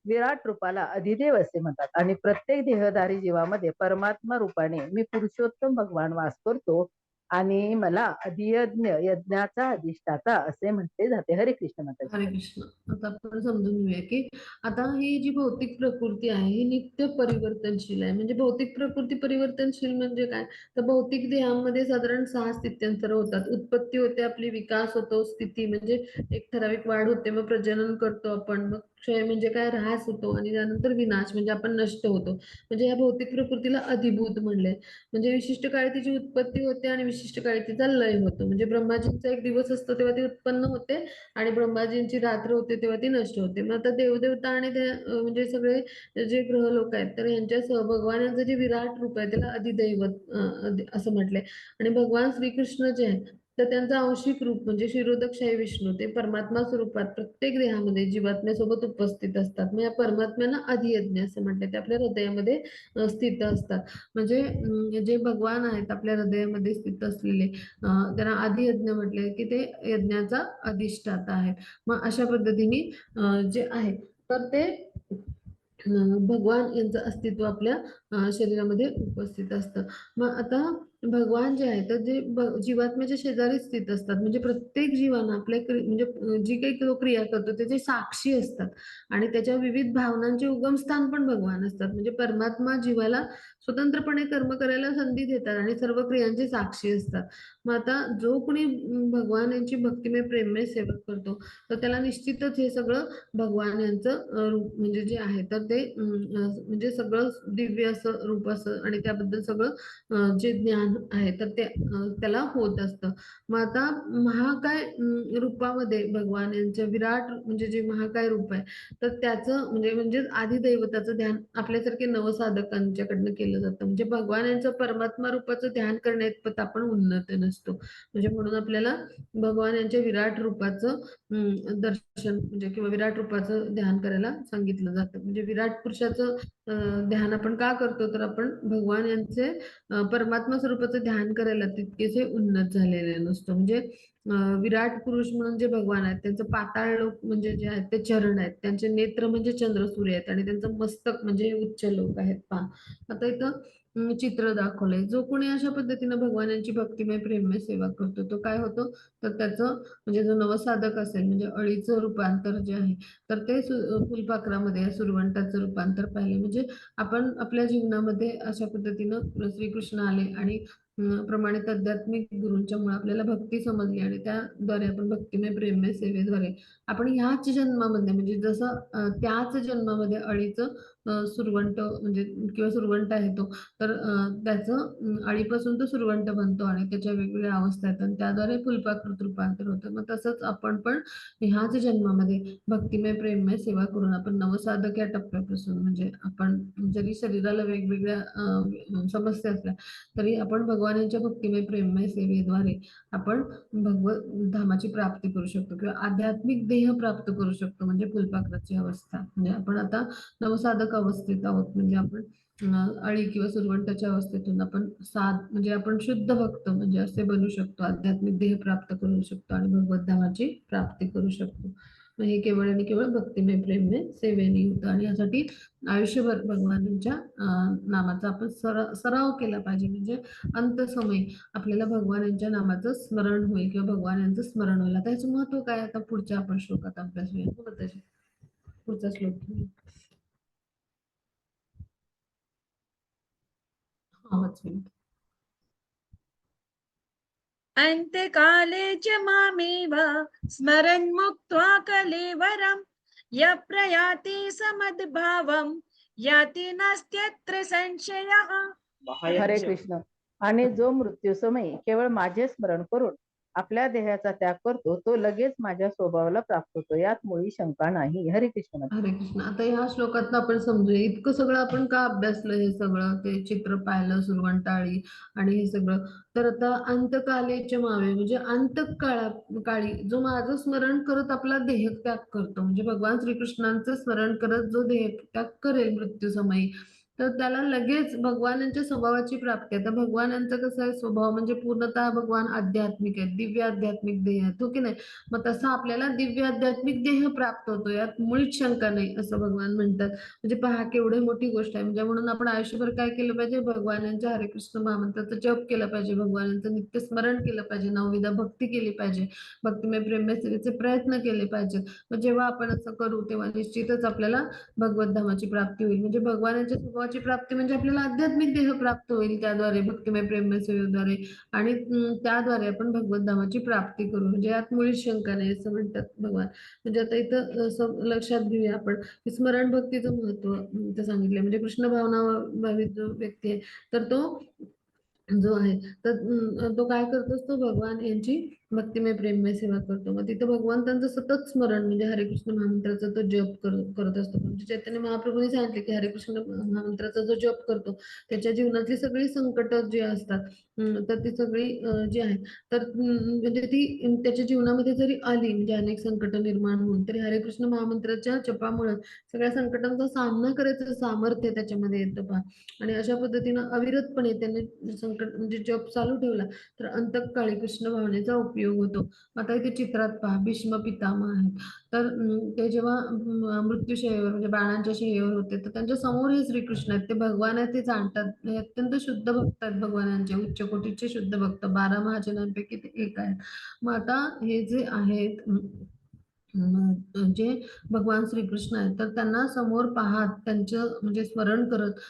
विराट रूपाला अधिदेव असे म्हणतात. आणि प्रत्येक देहधारी जीवामध्ये परमात्मा रूपाने मी पुरुषोत्तम भगवान वास करतो आणि मला अधियज्ञ यज्ञाचा अधिष्ठाता असे म्हटले जाते. हरे कृष्ण माता.
हरे कृष्ण. आता आपण समजून घेऊया की आता ही जी भौतिक प्रकृती आहे ही नित्य परिवर्तनशील आहे. म्हणजे भौतिक प्रकृती परिवर्तनशील म्हणजे काय, तर भौतिक देहामध्ये साधारण 6 स्थित्यंतर होतात. उत्पत्ती होते आपली, विकास होतो, स्थिती म्हणजे एक ठराविक वाढ होते, मग प्रजनन करतो आपण, मग क्षय म्हणजे काय, ऱ्हास होतो, आणि त्यानंतर विनाश म्हणजे आपण नष्ट होतो. म्हणजे या भौतिक प्रकृतीला अधिभूत म्हणले. म्हणजे विशिष्ट काळी तिची उत्पत्ती होते आणि विशिष्ट काळी तिचा लय होतो. म्हणजे ब्रह्माजींचा एक दिवस असतो तेव्हा ती उत्पन्न होते आणि ब्रह्माजींची रात्र होते तेव्हा ती नष्ट होते. मग आता देवदेवता आणि ते म्हणजे सगळे जे ग्रह लोक आहेत, तर यांच्यासह भगवान यांचं जे विराट रूप आहे त्याला अधिदैवत असं म्हटलंय. आणि भगवान श्रीकृष्ण जे आहे, तर त्यांचं आंशिक रूप म्हणजे क्षीरोदक विष्णू ते परमात्मा स्वरूपात प्रत्येक देहामध्ये जीवात्म्यासोबत उपस्थित असतात. मग या परमात्म्यांना अधियज्ञ असं म्हटलंय, ते आपल्या हृदयामध्ये स्थित असतात. म्हणजे जे भगवान आहेत आपल्या हृदयामध्ये स्थित असलेले, त्यांना आदियज्ञ म्हटले की ते यज्ञाचा अधिष्ठाता आहे. मग अशा पद्धतीने जे आहे तर ते भगवान यांचं अस्तित्व आपल्या शरीरामध्ये उपस्थित असतं. मग आता भगवान जे आहे तर जे जीवात्म्याच्या शेजारी स्थित असतात. म्हणजे प्रत्येक जीवानं आपल्या म्हणजे जी काही तो क्रिया करतो त्याचे साक्षी असतात आणि त्याच्या विविध भावनांचे उगमस्थान पण भगवान असतात. म्हणजे परमात्मा जीवाला स्वतंत्रपणे कर्म करायला संधी देतात आणि सर्व क्रियांचे साक्षी असतात. मग आता जो कोणी भगवान यांची भक्तिमय प्रेममय सेवा करतो, तर त्याला निश्चितच हे सगळं भगवान यांचं रूप म्हणजे जे आहे तर ते म्हणजे सगळं दिव्य असं रूप असं आणि त्याबद्दल सगळं जे ज्ञान आहे तर ते त्याला होत असतं. मग आता महाकाय रूपामध्ये भगवान यांच्या विराट म्हणजे जे महाकाय रूप आहे, तर त्याचं म्हणजे आदिदैवताचं ध्यान आपल्यासारखे नवसाधकांच्याकडनं केलं जातं. म्हणजे भगवान यांचं परमात्मा रूपाचं ध्यान करण्याइतपत आपण उन्नत नसतो. म्हणजे म्हणून आपल्याला भगवान यांच्या विराट रूपाचं दर्शन म्हणजे किंवा विराट रूपाचं ध्यान करायला सांगितलं जातं. म्हणजे विराट पुरुषाचं ध्यान आपण का करतो, तर आपण भगवान यांचे परमात्मा स्वरूपाचं ध्यान करायला तितकेसे उन्नत झालेले नसतो. म्हणजे विराट पुरुष म्हणून जे भगवान आहेत त्यांचं पाताळ लोक म्हणजे जे आहेत ते चरण आहेत, त्यांचे नेत्र म्हणजे चंद्र सूर्य आहेत आणि त्यांचं मस्तक म्हणजे उच्च लोक आहेत. पहा आता इथं चित्र दाखवलंय. जो कोणी अशा पद्धतीनं भगवान यांची भक्तिमय प्रेममय सेवा करतो तो काय होतो, तर त्याचं म्हणजे जो नवसाधक असेल म्हणजे अळीचं रूपांतर जे आहे तर ते फुलपाखरामध्ये सुरवंटाचं रूपांतर पाहिले. म्हणजे आपण आपल्या जीवनामध्ये अशा पद्धतीनं श्रीकृष्ण आले आणि प्रमाणित आध्यात्मिक गुरूंच्या मुळे आपल्याला भक्ती समजली आणि त्याद्वारे आपण भक्तिमय प्रेममय सेवेद्वारे आपण ह्याच जन्मामध्ये म्हणजे जसं त्याच जन्मामध्ये अळीचं सुरवंट म्हणजे किंवा सुरवंट आहे तो, तर त्याचं अळीपासून तो सुरवंट बनतो आणि त्याच्या वेगवेगळ्या अवस्था आहेत आणि त्याद्वारे फुलपाखरात रूपांतर होतं. मग तसंच आपण पण ह्याच जन्मामध्ये भक्तिमय प्रेममय सेवा करून आपण नवसाधक या टप्प्यापासून म्हणजे आपण जरी शरीराला वेगवेगळ्या समस्या असल्या तरी आपण भगवानांच्या भक्तिमय प्रेममय सेवेद्वारे आपण भगवत धामाची प्राप्ती करू शकतो किंवा आध्यात्मिक देह प्राप्त करू शकतो. म्हणजे फुलपाखराची अवस्था म्हणजे आपण आता नवसाधक अवस्थेत आहोत. म्हणजे आपण अळी किंवा सुरवंटाच्या अवस्थेतून आपण म्हणजे आपण शुद्ध भक्त म्हणजे असे बनू शकतो, आध्यात्मिक देह प्राप्त करू शकतो आणि भगवत धामाची प्राप्ती करू शकतो. मग हे केवळ आणि केवळ भक्तिमय प्रेममय सेवेने होतं आणि यासाठी आयुष्यभर भगवानांच्या नामाचा आपण सराव केला पाहिजे. म्हणजे अंतसमयी आपल्याला भगवानांच्या नामाचं स्मरण होईल किंवा भगवान यांचं स्मरण होईल. आता याचं महत्व काय, आता पुढच्या आपण श्लोकात अभ्यास होईल. पुढचा श्लोक घेऊया. हा वाचूया.
अन्त्यकाले च मामेव स्मरन् मुक्त्वा कलेवरम् यः प्रयाति समद्भावम् याति नास्त्यत्र संशयः.
हरे कृष्ण. आणि जो मृत्यूसमयी केवळ माझे स्मरण करून आपल्या देहाचा त्याग करतो तो लगेच माझ्या स्वभावाला प्राप्त होतो, यात मुळी शंका नाही. हरे कृष्ण.
हरे कृष्ण. आता ह्या श्लोकातनं आपण समजूया इतकं सगळं आपण का अभ्यासलं, हे सगळं ते चित्र पाहिलं, सुरवंटाळी आणि हे सगळं. तर आता अंतकालेचे मावे म्हणजे काळी जो माझं स्मरण करत आपला देह त्याग करतो, म्हणजे भगवान श्रीकृष्णांचं स्मरण करत जो देह त्याग करेल मृत्यू समयी, तर त्याला लगेच भगवानांच्या स्वभावाची प्राप्ती. आता भगवानांचा कसा आहे स्वभाव, म्हणजे पूर्णतः भगवान आध्यात्मिक आहेत, दिव्य आध्यात्मिक देह आहेत, हो की नाही. मग तसा आपल्याला दिव्य आध्यात्मिक देह प्राप्त होतो, यात मुळीच शंका नाही, असं भगवान म्हणतात. म्हणजे पहा केवढी मोठी गोष्ट आहे. म्हणजे म्हणून आपण आयुष्यभर काय केलं पाहिजे, भगवानांच्या हरे कृष्ण महामंत्राचा जप केला पाहिजे, भगवानांचं नित्य स्मरण केलं पाहिजे, नवविधा भक्ती केली पाहिजे, भक्तिमय प्रेममय सेवेचे प्रयत्न केले पाहिजेत. मग जेव्हा आपण असं करू तेव्हा निश्चितच आपल्याला भगवत धामाची प्राप्ती होईल. म्हणजे भगवानाच्या स्वभावाची प्राप्ती म्हणजे आपल्याला आध्यात्मिक देह प्राप्त होईल त्याद्वारे, भक्तिमय प्रेममय सेवेद्वारे. आणि त्याद्वारे आपण भगवत धामाची प्राप्ती करू, म्हणजे यात मुळीच शंका नाही, असं म्हणतात भगवान. म्हणजे आता इथं लक्षात घेऊया आपण की स्मरण भक्तीचं महत्व इथं सांगितलंय. म्हणजे कृष्ण भावना भावित जो व्यक्ती आहे तर तो जो आहे तर तो काय करत असतो, भगवान यांची भक्तिमय प्रेममय सेवा करतो. मग तिथं भगवंतांचं सतत स्मरण म्हणजे हरे कृष्ण महामंत्राचा तो जप करत असतो. म्हणजे चैतन्य महाप्रभूंनी सांगितले की हरे कृष्ण महामंत्राचा जो जप करतो त्याच्या जीवनातली सगळी संकट जी असतात तर ती सगळी जी आहेत तर म्हणजे ती त्याच्या जीवनामध्ये जरी आली, म्हणजे अनेक संकट निर्माण होऊन, तरी हरे कृष्ण महामंत्राच्या जपामुळे सगळ्या संकटांचा सामना करायचं सामर्थ्य त्याच्यामध्ये येतं पहा. आणि अशा पद्धतीनं अविरतपणे त्याने संकट म्हणजे जप चालू ठेवला तर अंतकाळी कृष्ण भावनेचा उपयोग होतो. आता इथे चित्रात पहा भीष्म पितामह आहेत. तर ते जेव्हा मृत्यूशय्येवर म्हणजे बाणांच्या शय्येवर होते तर त्यांच्या समोर हे श्रीकृष्ण आहेत, ते भगवान आहेत, ते जाणतात. हे अत्यंत शुद्ध भक्त आहेत भगवानांचे, उच्च कोटीचे शुद्ध भक्त, 12 महाजनांपैकी ते एक आहेत. मग आता हे जे आहेत जे भगवान श्रीकृष्ण आहेत तर त्यांना समोर पाहत त्यांचं म्हणजे स्मरण करत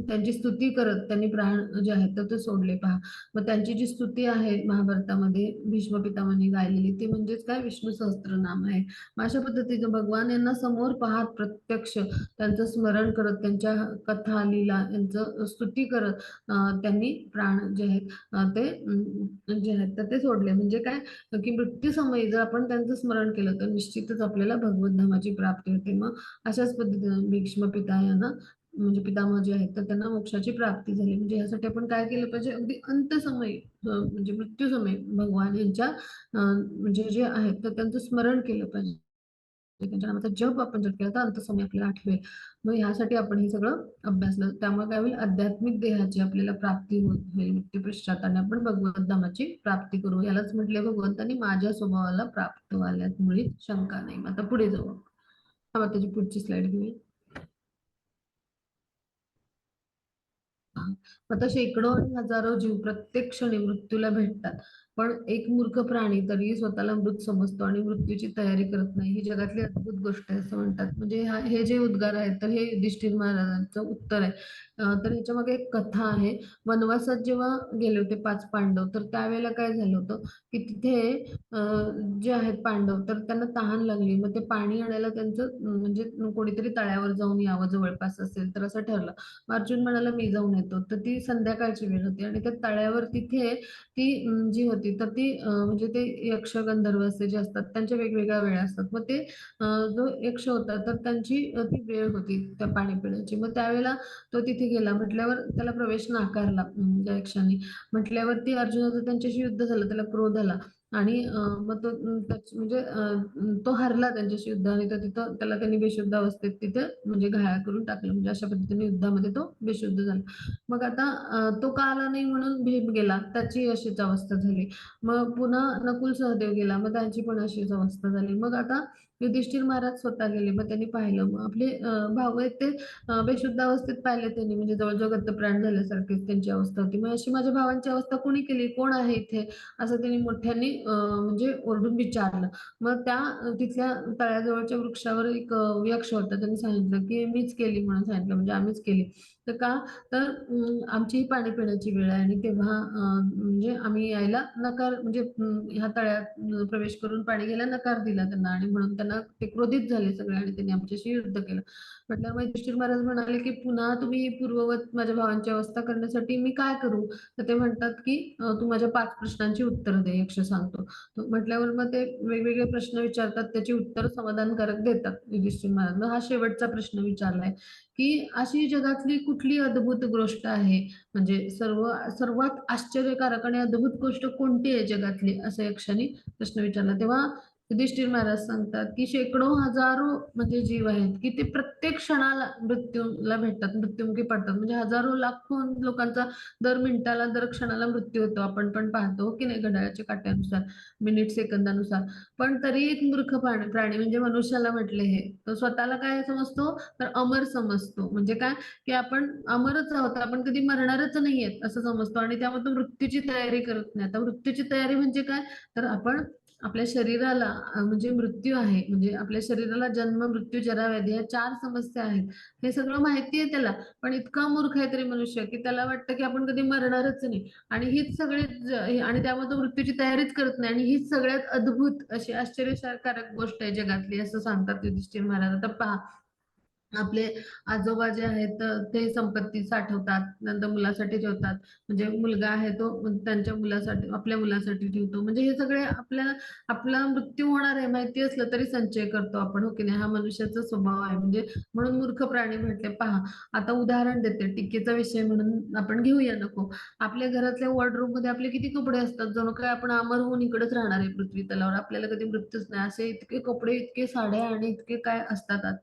त्यांची स्तुती करत त्यांनी प्राण जे आहेत तर ते सोडले पहा. मग त्यांची जी स्तुती आहे महाभारतामध्ये भीष्म पितामहांनी गायलेली ती म्हणजेच काय, विष्णू सहस्त्रनाम आहे. मग अशा पद्धतीचं भगवान यांना समोर पाहत प्रत्यक्ष त्यांचं स्मरण करत त्यांच्या कथा लीला यांचं स्तुती करत त्यांनी प्राण जे आहेत ते जे आहेत तर ते सोडले. म्हणजे काय की मृत्यू समयी जर आपण त्यांचं स्मरण केलं तर निश्चितच आपल्याला भगवत धामाची प्राप्ती होते. मग अशाच पद्धतीने भीष्म पिता यांना म्हणजे पितामह जे आहेत तर त्यांना मोक्षाची प्राप्ती झाली. म्हणजे यासाठी आपण काय केलं पाहिजे, अगदी अंतसमयी म्हणजे मृत्यू समयी भगवान यांच्या म्हणजे जे आहेत तर त्यांचं स्मरण केलं पाहिजे, त्यांच्या नामाचा जप आपण जर केला तर अंतसमयी आपल्याला आठवेल. मग ह्यासाठी आपण हे सगळं अभ्यासलं, त्यामुळे काय होईल, आध्यात्मिक देहाची आपल्याला प्राप्ती होईल मृत्यू पश्चात आणि आपण भगवत धामाची प्राप्ती करू. यालाच म्हटले भगवंतांनी माझ्या स्वभावाला प्राप्त व्हाल्यात मुळी शंका नाही. आता पुढे जाऊ. आता त्याची पुढची स्लाइड घेऊया. आता शेकडो आणि हजारो जीव प्रत्येक क्षणी मृत्यूला भेटतात, पण एक मूर्ख प्राणी तरी स्वतःला मृत समजतो आणि मृत्यूची तयारी करत नाही. ही जगातली अद्भुत गोष्ट आहे असं म्हणतात. म्हणजे हे जे उद्गार आहेत तर हे युधिष्ठिर महाराजांचं उत्तर आहे. तर ह्याच्या मागे एक कथा आहे. वनवासात जेव्हा गेले होते 5 पांडव तर त्यावेळेला काय झालं होतं की तिथे जे आहेत पांडव तर त्यांना तहान लागली. मग ते पाणी आणायला त्यांचं म्हणजे कोणीतरी तळ्यावर जाऊन यावं जवळपास असेल तर असं ठरलं. अर्जुन म्हणाला मी जाऊन येतो. तर ती संध्याकाळची वेळ होती आणि त्या तळ्यावर तिथे ती जी होती तर ती म्हणजे ते यक्ष गंधर्व असे जे असतात त्यांच्या वेगवेगळ्या वेळा असतात. मग ते जो यक्ष होता तर त्यांची ती वेळ होती त्या पाणी पिण्याची. मग त्यावेळेला तो तिथे गेला, म्हटल्यावर त्याला प्रवेश नाकारला त्या यक्षाने. म्हटल्यावरती अर्जुनाचं त्यांच्याशी युद्ध झालं, त्याला क्रोध आला आणि मग तो म्हणजे तो हरला त्यांच्याशी युद्ध आणि तो तिथं त्याला त्यांनी बेशुद्ध अवस्थेत तिथे म्हणजे घायाळ करून टाकलं. म्हणजे अशा पद्धतीने युद्धामध्ये तो बेशुद्ध झाला. मग आता तो का आला नाही म्हणून भीम गेला, त्याची अशीच अवस्था झाली. मग पुन्हा नकुल सहदेव गेला, मग त्यांची पण अशीच अवस्था झाली. मग आता युधिष्ठिर महाराज स्वतः गेले, मग त्यांनी पाहिलं, मग आपले भाऊ आहेत ते बेशुद्ध अवस्थेत पाहिले त्यांनी, म्हणजे जवळजवळ गतप्राण झाल्यासारखीच त्यांची अवस्था होती. मग अशी माझ्या भावांची अवस्था कोणी केली, कोण आहे इथे, असं त्यांनी मोठ्यांनी म्हणजे ओरडून विचारलं. मग त्या तिथल्या तळ्याजवळच्या वृक्षावर एक यक्ष होता, त्यांनी सांगितलं की मीच केली म्हणून सांगितलं, म्हणजे आम्हीच केली. तर का, तर आमची पाणी पिण्याची वेळ आहे आणि तेव्हा म्हणजे आम्ही यायला नकार, म्हणजे ह्या तळ्यात प्रवेश करून पाणी घ्यायला नकार दिला त्यांना, आणि म्हणून त्यांना ते क्रोधित झाले सगळे आणि त्यांनी आमच्याशी युद्ध केलं. म्हटल्यावर युधिष्ठिर महाराज म्हणाले की पुन्हा तुम्ही पूर्ववत माझ्या भावांची अवस्था करण्यासाठी मी काय करू. तर ते म्हणतात की तू माझ्या 5 प्रश्नांची उत्तर दे, यक्ष सांगतो. तो म्हटल्यावर मग ते वेगवेगळे प्रश्न विचारतात, त्याची उत्तर समाधानकारक देतात युधिष्ठिर महाराज. मग हा शेवटचा प्रश्न विचारलाय की अशी जगातली कुठली अद्भुत गोष्ट आहे, म्हणजे सर्वात आश्चर्यकारक आणि अद्भुत गोष्ट कोणती आहे जगातली, असं यक्षाने प्रश्न विचारला. तेव्हा युधिष्ठिर महाराज सांगतात की शेकडो हजारो म्हणजे जीव आहेत की ते प्रत्येक क्षणाला मृत्यूला भेटतात, मृत्युमुखी पडतात. म्हणजे हजारो लाखो लोकांचा दर मिनिटाला, दर क्षणाला मृत्यू होतो. आपण पण पाहतो हो की नाही, घड्याळाच्या काट्यानुसार, मिनिट सेकंदानुसार. पण तरी एक मूर्ख प्राणी म्हणजे मनुष्याला म्हटले हे, तो स्वतःला काय समजतो, तर अमर समजतो. म्हणजे काय, की आपण अमरच आहोत, आपण कधी मरणारच नाहीयेत असं समजतो, आणि त्यामुळे तो मृत्यूची तयारी करत नाही. आता मृत्यूची तयारी म्हणजे काय, तर आपण आपल्या शरीराला म्हणजे मृत्यू आहे, म्हणजे आपल्या शरीराला जन्म, मृत्यू, जरा, व्याधी या 4 समस्या आहेत. हे सगळं माहिती आहे त्याला, पण इतका मूर्ख आहे तरी मनुष्य की त्याला वाटतं की आपण कधी मरणारच नाही, आणि हीच सगळी आणि त्यामुळे तो मृत्यूची तयारीच करत नाही, आणि हीच सगळ्यात अद्भुत अशी आश्चर्यकारक गोष्ट आहे जगातली, असं सांगतात युधिष्ठिर महाराज. आता पहा, आपले आजोबा जे आहेत ते संपत्ती साठवतात, नंतर मुलासाठी ठेवतात. म्हणजे मुलगा आहे तो त्यांच्या मुलासाठी, आपल्या मुलासाठी ठेवतो. म्हणजे हे सगळे आपल्याला, आपला मृत्यू होणार आहे माहिती असलं तरी संचय करतो आपण, हो की नाही. हा मनुष्याचा स्वभाव आहे, म्हणजे म्हणून मूर्ख प्राणी म्हटले. पहा, आता उदाहरण देते, टीकेचा विषय म्हणून आपण घेऊया नको. आपल्या घरातल्या वॉर्डरोब मध्ये आपले किती कपडे असतात, जणू काय आपण अमर होऊन इकडेच राहणार आहे पृथ्वी तलावर, आपल्याला कधी मृत्यूच नाही, असे इतके कपडे, इतके साड्या आणि इतके काय असतात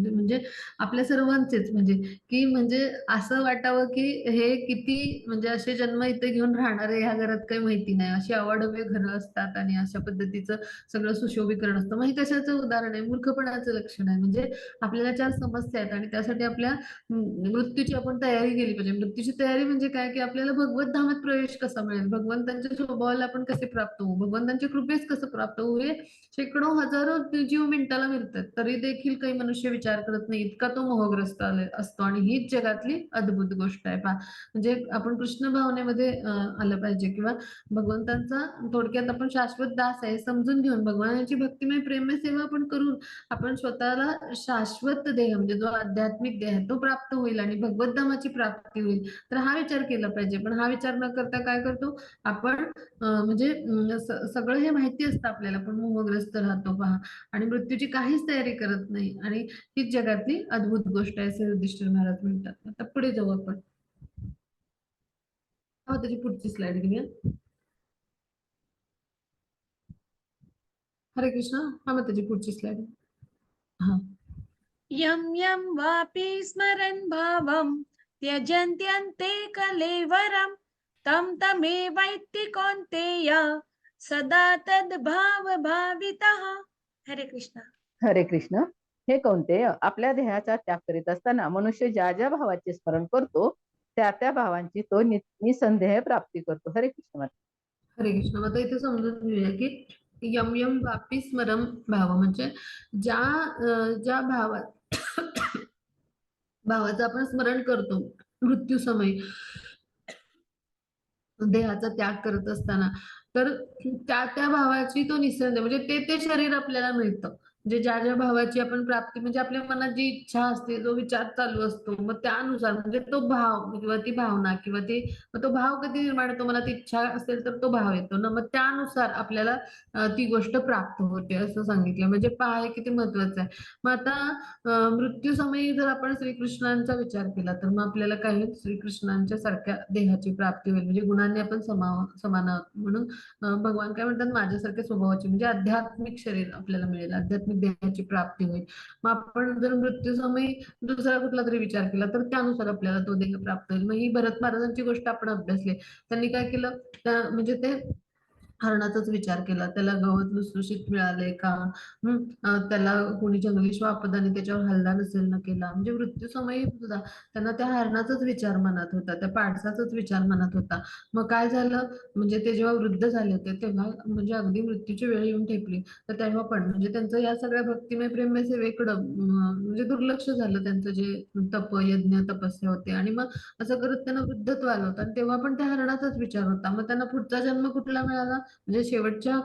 म्हणजे आपल्या सर्वांचेच, म्हणजे की म्हणजे असं वाटावं की हे किती म्हणजे असे जन्म इथे घेऊन राहणारे ह्या घरात काही माहिती नाही, अशी अवाढव्य घरं असतात आणि अशा पद्धतीचं सगळं सुशोभीकरण असतं. मग हे कशाचं उदाहरण आहे, मूर्खपणाचं लक्षण आहे. म्हणजे आपल्याला 4 समस्या आहेत आणि त्यासाठी आपल्या मृत्यूची आपण तयारी केली पाहिजे. मृत्यूची तयारी म्हणजे काय, की आपल्याला भगवत धामात प्रवेश कसा मिळेल, भगवंतांच्या स्वभावाला आपण कसे प्राप्त होऊ, भगवंतांच्या कृपेस कसं प्राप्त होऊ, हे शेकडो हजारो जीव मिनिटाला मिळतात, तरी देखील काही मनुष्य विचार करत नाही, इतका तो मोहग्रस्त असतो. आणि हीच जगातली अद्भुत गोष्ट आहे. पहा, म्हणजे आपण कृष्ण भावनेमध्ये आलं पाहिजे, किंवा भगवंतांचा थोडक्यात आपण शाश्वत दास आहे समजून घेऊन भगवानाची भक्तिमय प्रेमय सेवा आपण करून आपण स्वतःला शाश्वत देह, म्हणजे जो आध्यात्मिक देह आहे तो प्राप्त होईल आणि भगवत धामाची प्राप्ती होईल. तर हा विचार केला पाहिजे. पण हा विचार न करता काय करतो आपण, म्हणजे सगळं हे माहिती असतं आपल्याला, पण मोहग्रस्त राहतो. पहा, आणि मृत्यूची काहीच तयारी करत नाही, आणि हीच जगातली अद्भुत गोष्ट आहे असे युधिष्ठिर महाराज म्हणतात. आता पुढे जाऊ आपण. हा, त्याची पुढची स्लाइड घेऊया. हरे कृष्ण. हा, मग त्याची पुढची स्लाइड. हा,
यं यं वापि स्मरन् भावं त्यजन्त्यन्ते कलेवरं तं तमेवैति कौन्तेय सदा तद्भावभावितः. हरे कृष्ण.
हरे कृष्ण. हे कौंतेय, आपल्या देहाचा त्याग करीत असताना मनुष्य ज्या ज्या भावाचे स्मरण करतो त्या त्या भावांची तो निसंदेह प्राप्ती करतो. हरे कृष्ण.
हरे कृष्ण. आता इथे समजून घेऊया की यम यम वापी स्मरम भाव, म्हणजे ज्या ज्या भावाचं आपण स्मरण करतो मृत्यू समयी, देहाचा त्याग करत असताना, तर त्या त्या भावाची तो निसंदेह, म्हणजे ते ते शरीर आपल्याला मिळतं. म्हणजे ज्या ज्या भावाची आपण प्राप्ती, म्हणजे आपल्या मनात जी इच्छा असते, जो विचार चालू असतो, मग त्यानुसार म्हणजे तो भाव किंवा ती भावना किंवा ती, मग तो भाव कधी निर्माण होतो, मनात इच्छा असेल तर तो भाव येतो ना, मग त्यानुसार आपल्याला ती गोष्ट प्राप्त होते असं सांगितलं. म्हणजे पहा, हे किती महत्वाचं आहे. मग आता मृत्यू समयी जर आपण श्रीकृष्णांचा विचार केला तर मग आपल्याला काय होईल, श्रीकृष्णांच्या सारख्या देहाची प्राप्ती होईल, म्हणजे गुणांनी आपण समान आहोत. म्हणून भगवान काय म्हणतात, माझ्यासारख्या स्वभावाची, म्हणजे आध्यात्मिक शरीर आपल्याला मिळेल, आध्यात्मिक देहाची प्राप्ती होईल. मग आपण जर मृत्यू समयी दुसरा कुठला तरी विचार केला तर त्यानुसार आपल्याला तो देह प्राप्त होईल. मग ही भरत महाराजांची गोष्ट आपण अभ्यासली. त्यांनी काय केलं, म्हणजे ते हरणाचाच विचार केला, त्याला गवत लुसलुशीत मिळालंय का, त्याला कोणी जंगली श्वापदाने त्याच्यावर हल्ला नसेल ना केला, म्हणजे मृत्यूसमयी सुद्धा त्यांना त्या हरणाचाच विचार मनात होता, त्या पाडसाचाच विचार मनात होता. मग काय झालं, म्हणजे ते जेव्हा वृद्ध झाले होते तेव्हा म्हणजे अगदी मृत्यूची वेळ येऊन ठेपली, तर तेव्हा पण म्हणजे त्यांचं या सगळ्या भक्तिमय प्रेममय सेवेकडं म्हणजे दुर्लक्ष झालं, त्यांचं जे तप यज्ञ तपस्या होते. आणि मग असं करत त्यांना वृद्धत्व आलं होतं आणि तेव्हा पण त्या हरणाचाच विचार होता. मग त्यांना पुढचा जन्म कुठला मिळाला, म्हणजे शेवटच्या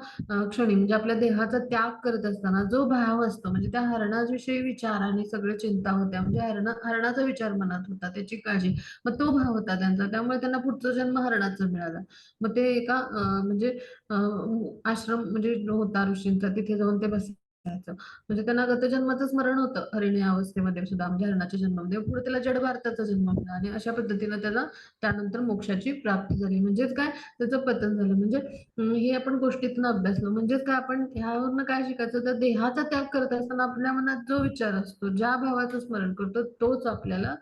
क्षणी म्हणजे आपल्या देहाचा त्याग करत असताना जो भाव असतो, म्हणजे त्या हरणाविषयी विचार आणि सगळे चिंता होत्या, म्हणजे हरणाचा विचार मनात होता, त्याची काळजी, मग तो भाव होता त्यांचा, त्यामुळे त्यांना पुढचा जन्म हरणाचा मिळाला. मग ते एका म्हणजे आश्रम म्हणजे होता ऋषींचा, तिथे जाऊन ते बसायचं, म्हणजे त्यांना गतजन्माचं स्मरण होतं हरिणी अवस्थेमध्ये सुद्धा, म्हणजे हरणाच्या जन्मामध्ये पुढे त्याला जड भारताचा जन्म मिळाला आणि अशा पद्धतीने त्याला त्यानंतर मोक्षाची प्राप्ती झाली. म्हणजेच काय, त्याचं पतन झालं. म्हणजे हे आपण गोष्टीतून अभ्यासलो, म्हणजेच काय, आपण ह्यावरनं काय शिकायचं, तर देहाचा त्याग करत असताना आपल्या मनात जो विचार असतो, ज्या भावाचं स्मरण करतो, तोच आपल्याला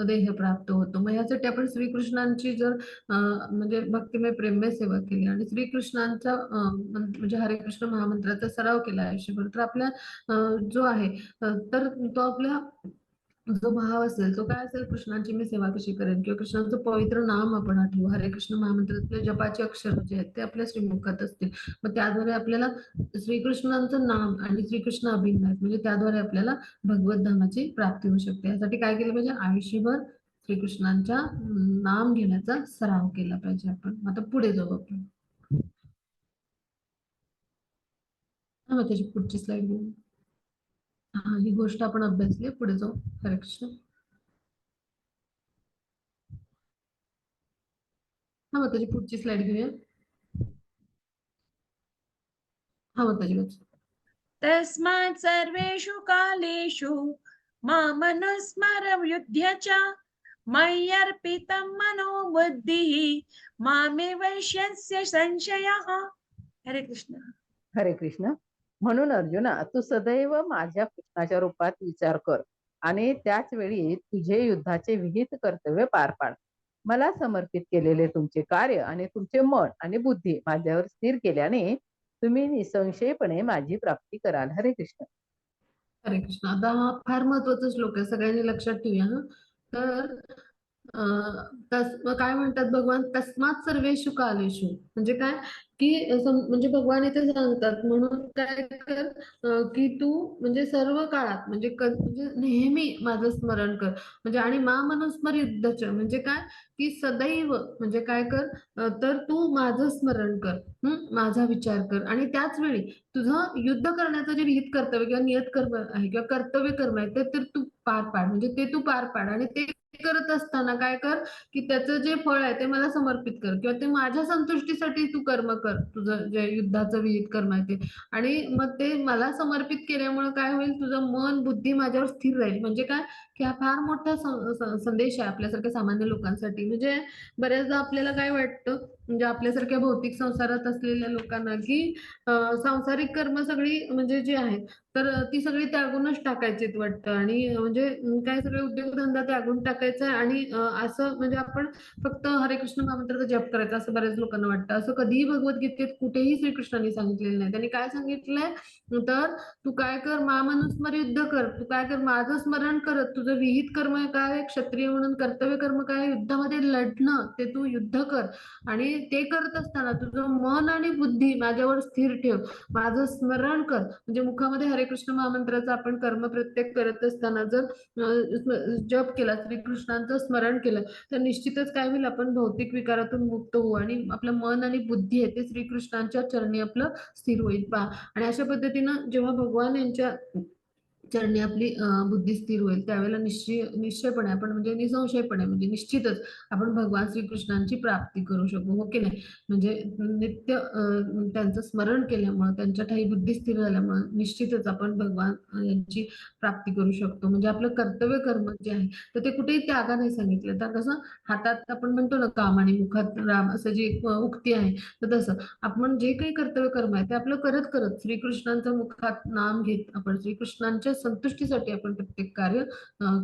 देह प्राप्त होतो. मग यासाठी आपण श्रीकृष्णांची जर म्हणजे भक्तिमय प्रेममय सेवा केली आणि श्रीकृष्णांचा म्हणजे हरे कृष्ण महामंत्राचा सराव केला आयुष्यभर, तर आपल्या जो आहे तर तो आपल्या जो भाव असेल तो काय असेल, कृष्णांची मी सेवा कशी करेन, किंवा कृष्णांचं पवित्र नाम आपण आठवू, हरे कृष्ण महामंत्रातले जपाचे अक्षर जे आहेत ते आपल्या श्रीमुखात असतील, मग त्याद्वारे आपल्याला श्रीकृष्णांचं नाम आणि श्रीकृष्ण अभिन्न आहेत, म्हणजे त्याद्वारे आपल्याला भगवत धामाची प्राप्ती होऊ शकते. यासाठी काय केलं पाहिजे, आयुष्यभर श्रीकृष्णांच्या नाम घेण्याचा सराव केला पाहिजे आपण. आता पुढे जाऊ आपण. मग त्याची पुढची स्लाइड घेऊ. हा, ही गोष्ट आपण अभ्यासली, पुढे जाऊ. हरे कृष्ण. हा, मग त्याची पुढची स्लाइड घेऊया. हा, मग त्याची
तस्मात् सर्वेषु कालेषु मामनुस्मर युध्य च मय्यर्पितं मनो बुद्धिः मामे वैश्यस्य संशयः. हरे कृष्ण.
हरे कृष्ण. म्हणून अर्जुना, तू सदैव माझ्या कृष्णाच्या रूपात विचार कर आणि त्याच वेळी तुझे युद्धाचे विहित कर्तव्य पार पाड. मला समर्पित केलेले तुमचे कार्य आणि तुमचे मन आणि बुद्धी माझ्यावर स्थिर केल्याने तुम्ही निसंशयपणे माझी प्राप्ती कराल. हरे कृष्ण.
हरे कृष्ण. आता हा फार महत्वाचा श्लोक आहे, सगळ्यांनी लक्षात ठेवूया. तर काय म्हणतात भगवान, तस्मात सर्वेषु कालेषु, म्हणजे काय की म्हणजे भगवान इथे सांगतात, म्हणून काय कर की तू म्हणजे सर्व काळात म्हणजे म्हणजे नेहमी माझं स्मरण कर, म्हणजे आणि मनुस्मर युद्धच, म्हणजे काय की सदैव म्हणजे काय कर, तर तू माझं स्मरण कर, माझा विचार कर, आणि त्याच वेळी तुझं युद्ध करण्याचं जे विहित कर्तव्य किंवा नियत कर्म आहे किंवा कर्तव्य कर्म आहे ते तर तू पार पाड, म्हणजे ते तू पार पाड, आणि ते करत असताना काय कर की त्याचं जे फळ आहे ते मला समर्पित कर, किंवा ते माझ्या संतुष्टीसाठी तू कर्म कर, तुझं जे युद्धाचं विहित कर्म आहे ते. आणि मग ते मला समर्पित केल्यामुळे काय होईल, तुझं मन बुद्धी माझ्यावर स्थिर राहील. म्हणजे काय की हा फार मोठा संदेश आहे आपल्यासारख्या सामान्य लोकांसाठी. म्हणजे बऱ्याचदा आपल्याला काय वाटतं, म्हणजे आपल्यासारख्या भौतिक संसारात असलेल्या लोकांना, की सांसारिक कर्म सगळी म्हणजे जी आहेत तर ती सगळी त्यागूनच टाकायची वाटतं, आणि म्हणजे काय सगळे उद्योगधंदा त्यागून टाकायचा आहे, आणि असं म्हणजे आपण फक्त हरे कृष्ण महामंत्राचा जप करायचा असं बऱ्याच लोकांना वाटतं. असं कधीही भगवद्गीतेत कुठेही श्रीकृष्णांनी सांगितलेलं नाही. त्यांनी काय सांगितलंय, तर तू काय कर, मामनुस्मर युद्ध कर, तू काय कर, माझं स्मरण करत तुझं विहित कर्म काय, क्षत्रिय म्हणून कर्तव्य कर्म काय, युद्धामध्ये लढणं, ते तू युद्ध कर, आणि ते करत असताना तुझं मन आणि बुद्धी माझ्यावर स्थिर ठेव, माझं स्मरण कर. म्हणजे मुखामध्ये हरे कृष्ण महामंत्राचा आपण कर्म प्रत्येक करत असताना जर जप केला, श्रीकृष्णांचं स्मरण केलं, तर निश्चितच काय होईल, आपण भौतिक विकारातून मुक्त होऊ आणि आपलं मन आणि बुद्धी आहे ते श्रीकृष्णांच्या चरणी आपलं स्थिर होईल. पहा, आणि अशा पद्धतीनं जेव्हा भगवान यांच्या चरणी आपली बुद्धी स्थिर होईल, त्यावेळेला निश्चयपणे आपण म्हणजे निसंशयपणे म्हणजे निश्चितच आपण भगवान श्रीकृष्णांची प्राप्ती करू शकू, हो की नाही. म्हणजे नित्य त्यांचं स्मरण केल्यामुळं, त्यांच्या ठायी बुद्धी स्थिर झाल्यामुळं निश्चितच आपण भगवान यांची प्राप्ती करू शकतो. म्हणजे आपलं कर्तव्य कर्म जे आहे तर ते कुठेही त्यागा नाही सांगितलं, तर कसं हातात आपण म्हणतो ना काम आणि मुखात राम, असं जी उक्ती आहे, तर तसं आपण जे काही कर्तव्य कर्म आहे ते आपलं करत करत श्रीकृष्णांचं मुखात नाम घेत आपण श्रीकृष्णांच्या संतुष्टीसाठी आपण प्रत्येक कार्य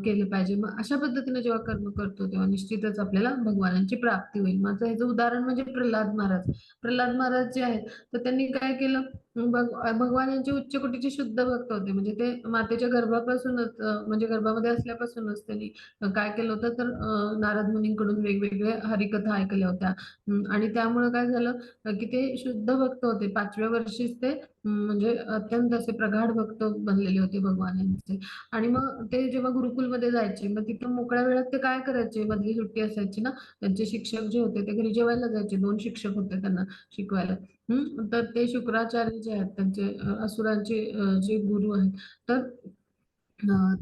केलं पाहिजे. मग अशा पद्धतीने जेव्हा कर्म करतो तेव्हा निश्चितच आपल्याला भगवानांची प्राप्ती होईल. माझं ह्याचं उदाहरण म्हणजे प्रल्हाद महाराज. प्रल्हाद महाराज जे आहेत तर त्यांनी काय केलं, भगवान यांचे उच्च कोटीचे शुद्ध भक्त होते. म्हणजे ते मातेच्या गर्भापासूनच म्हणजे गर्भामध्ये असल्यापासूनच त्यांनी काय केलं होतं तर नारद मुनींकडून वेगवेगळ्या हरिकथा ऐकल्या होत्या. आणि त्यामुळे काय झालं की ते शुद्ध भक्त होते. 5व्या वर्षीच ते म्हणजे अत्यंत असे प्रगाढ भक्त बनलेले होते भगवान यांचे. आणि मग ते जेव्हा गुरुकुलमध्ये जायचे मग तिथं मोकळ्या वेळात ते काय करायचे, मधली सुट्टी असायची ना, त्यांचे शिक्षक जे होते ते घरी जेवायला जायचे. 2 शिक्षक होते त्यांना शिकवायला. तर ते शुक्राचार्य जे आहेत त्यांचे असुरांचे जे गुरु आहेत तर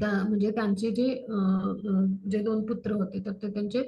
त्या म्हणजे त्यांचे जे जे 2 पुत्र होते तर ते त्यांचे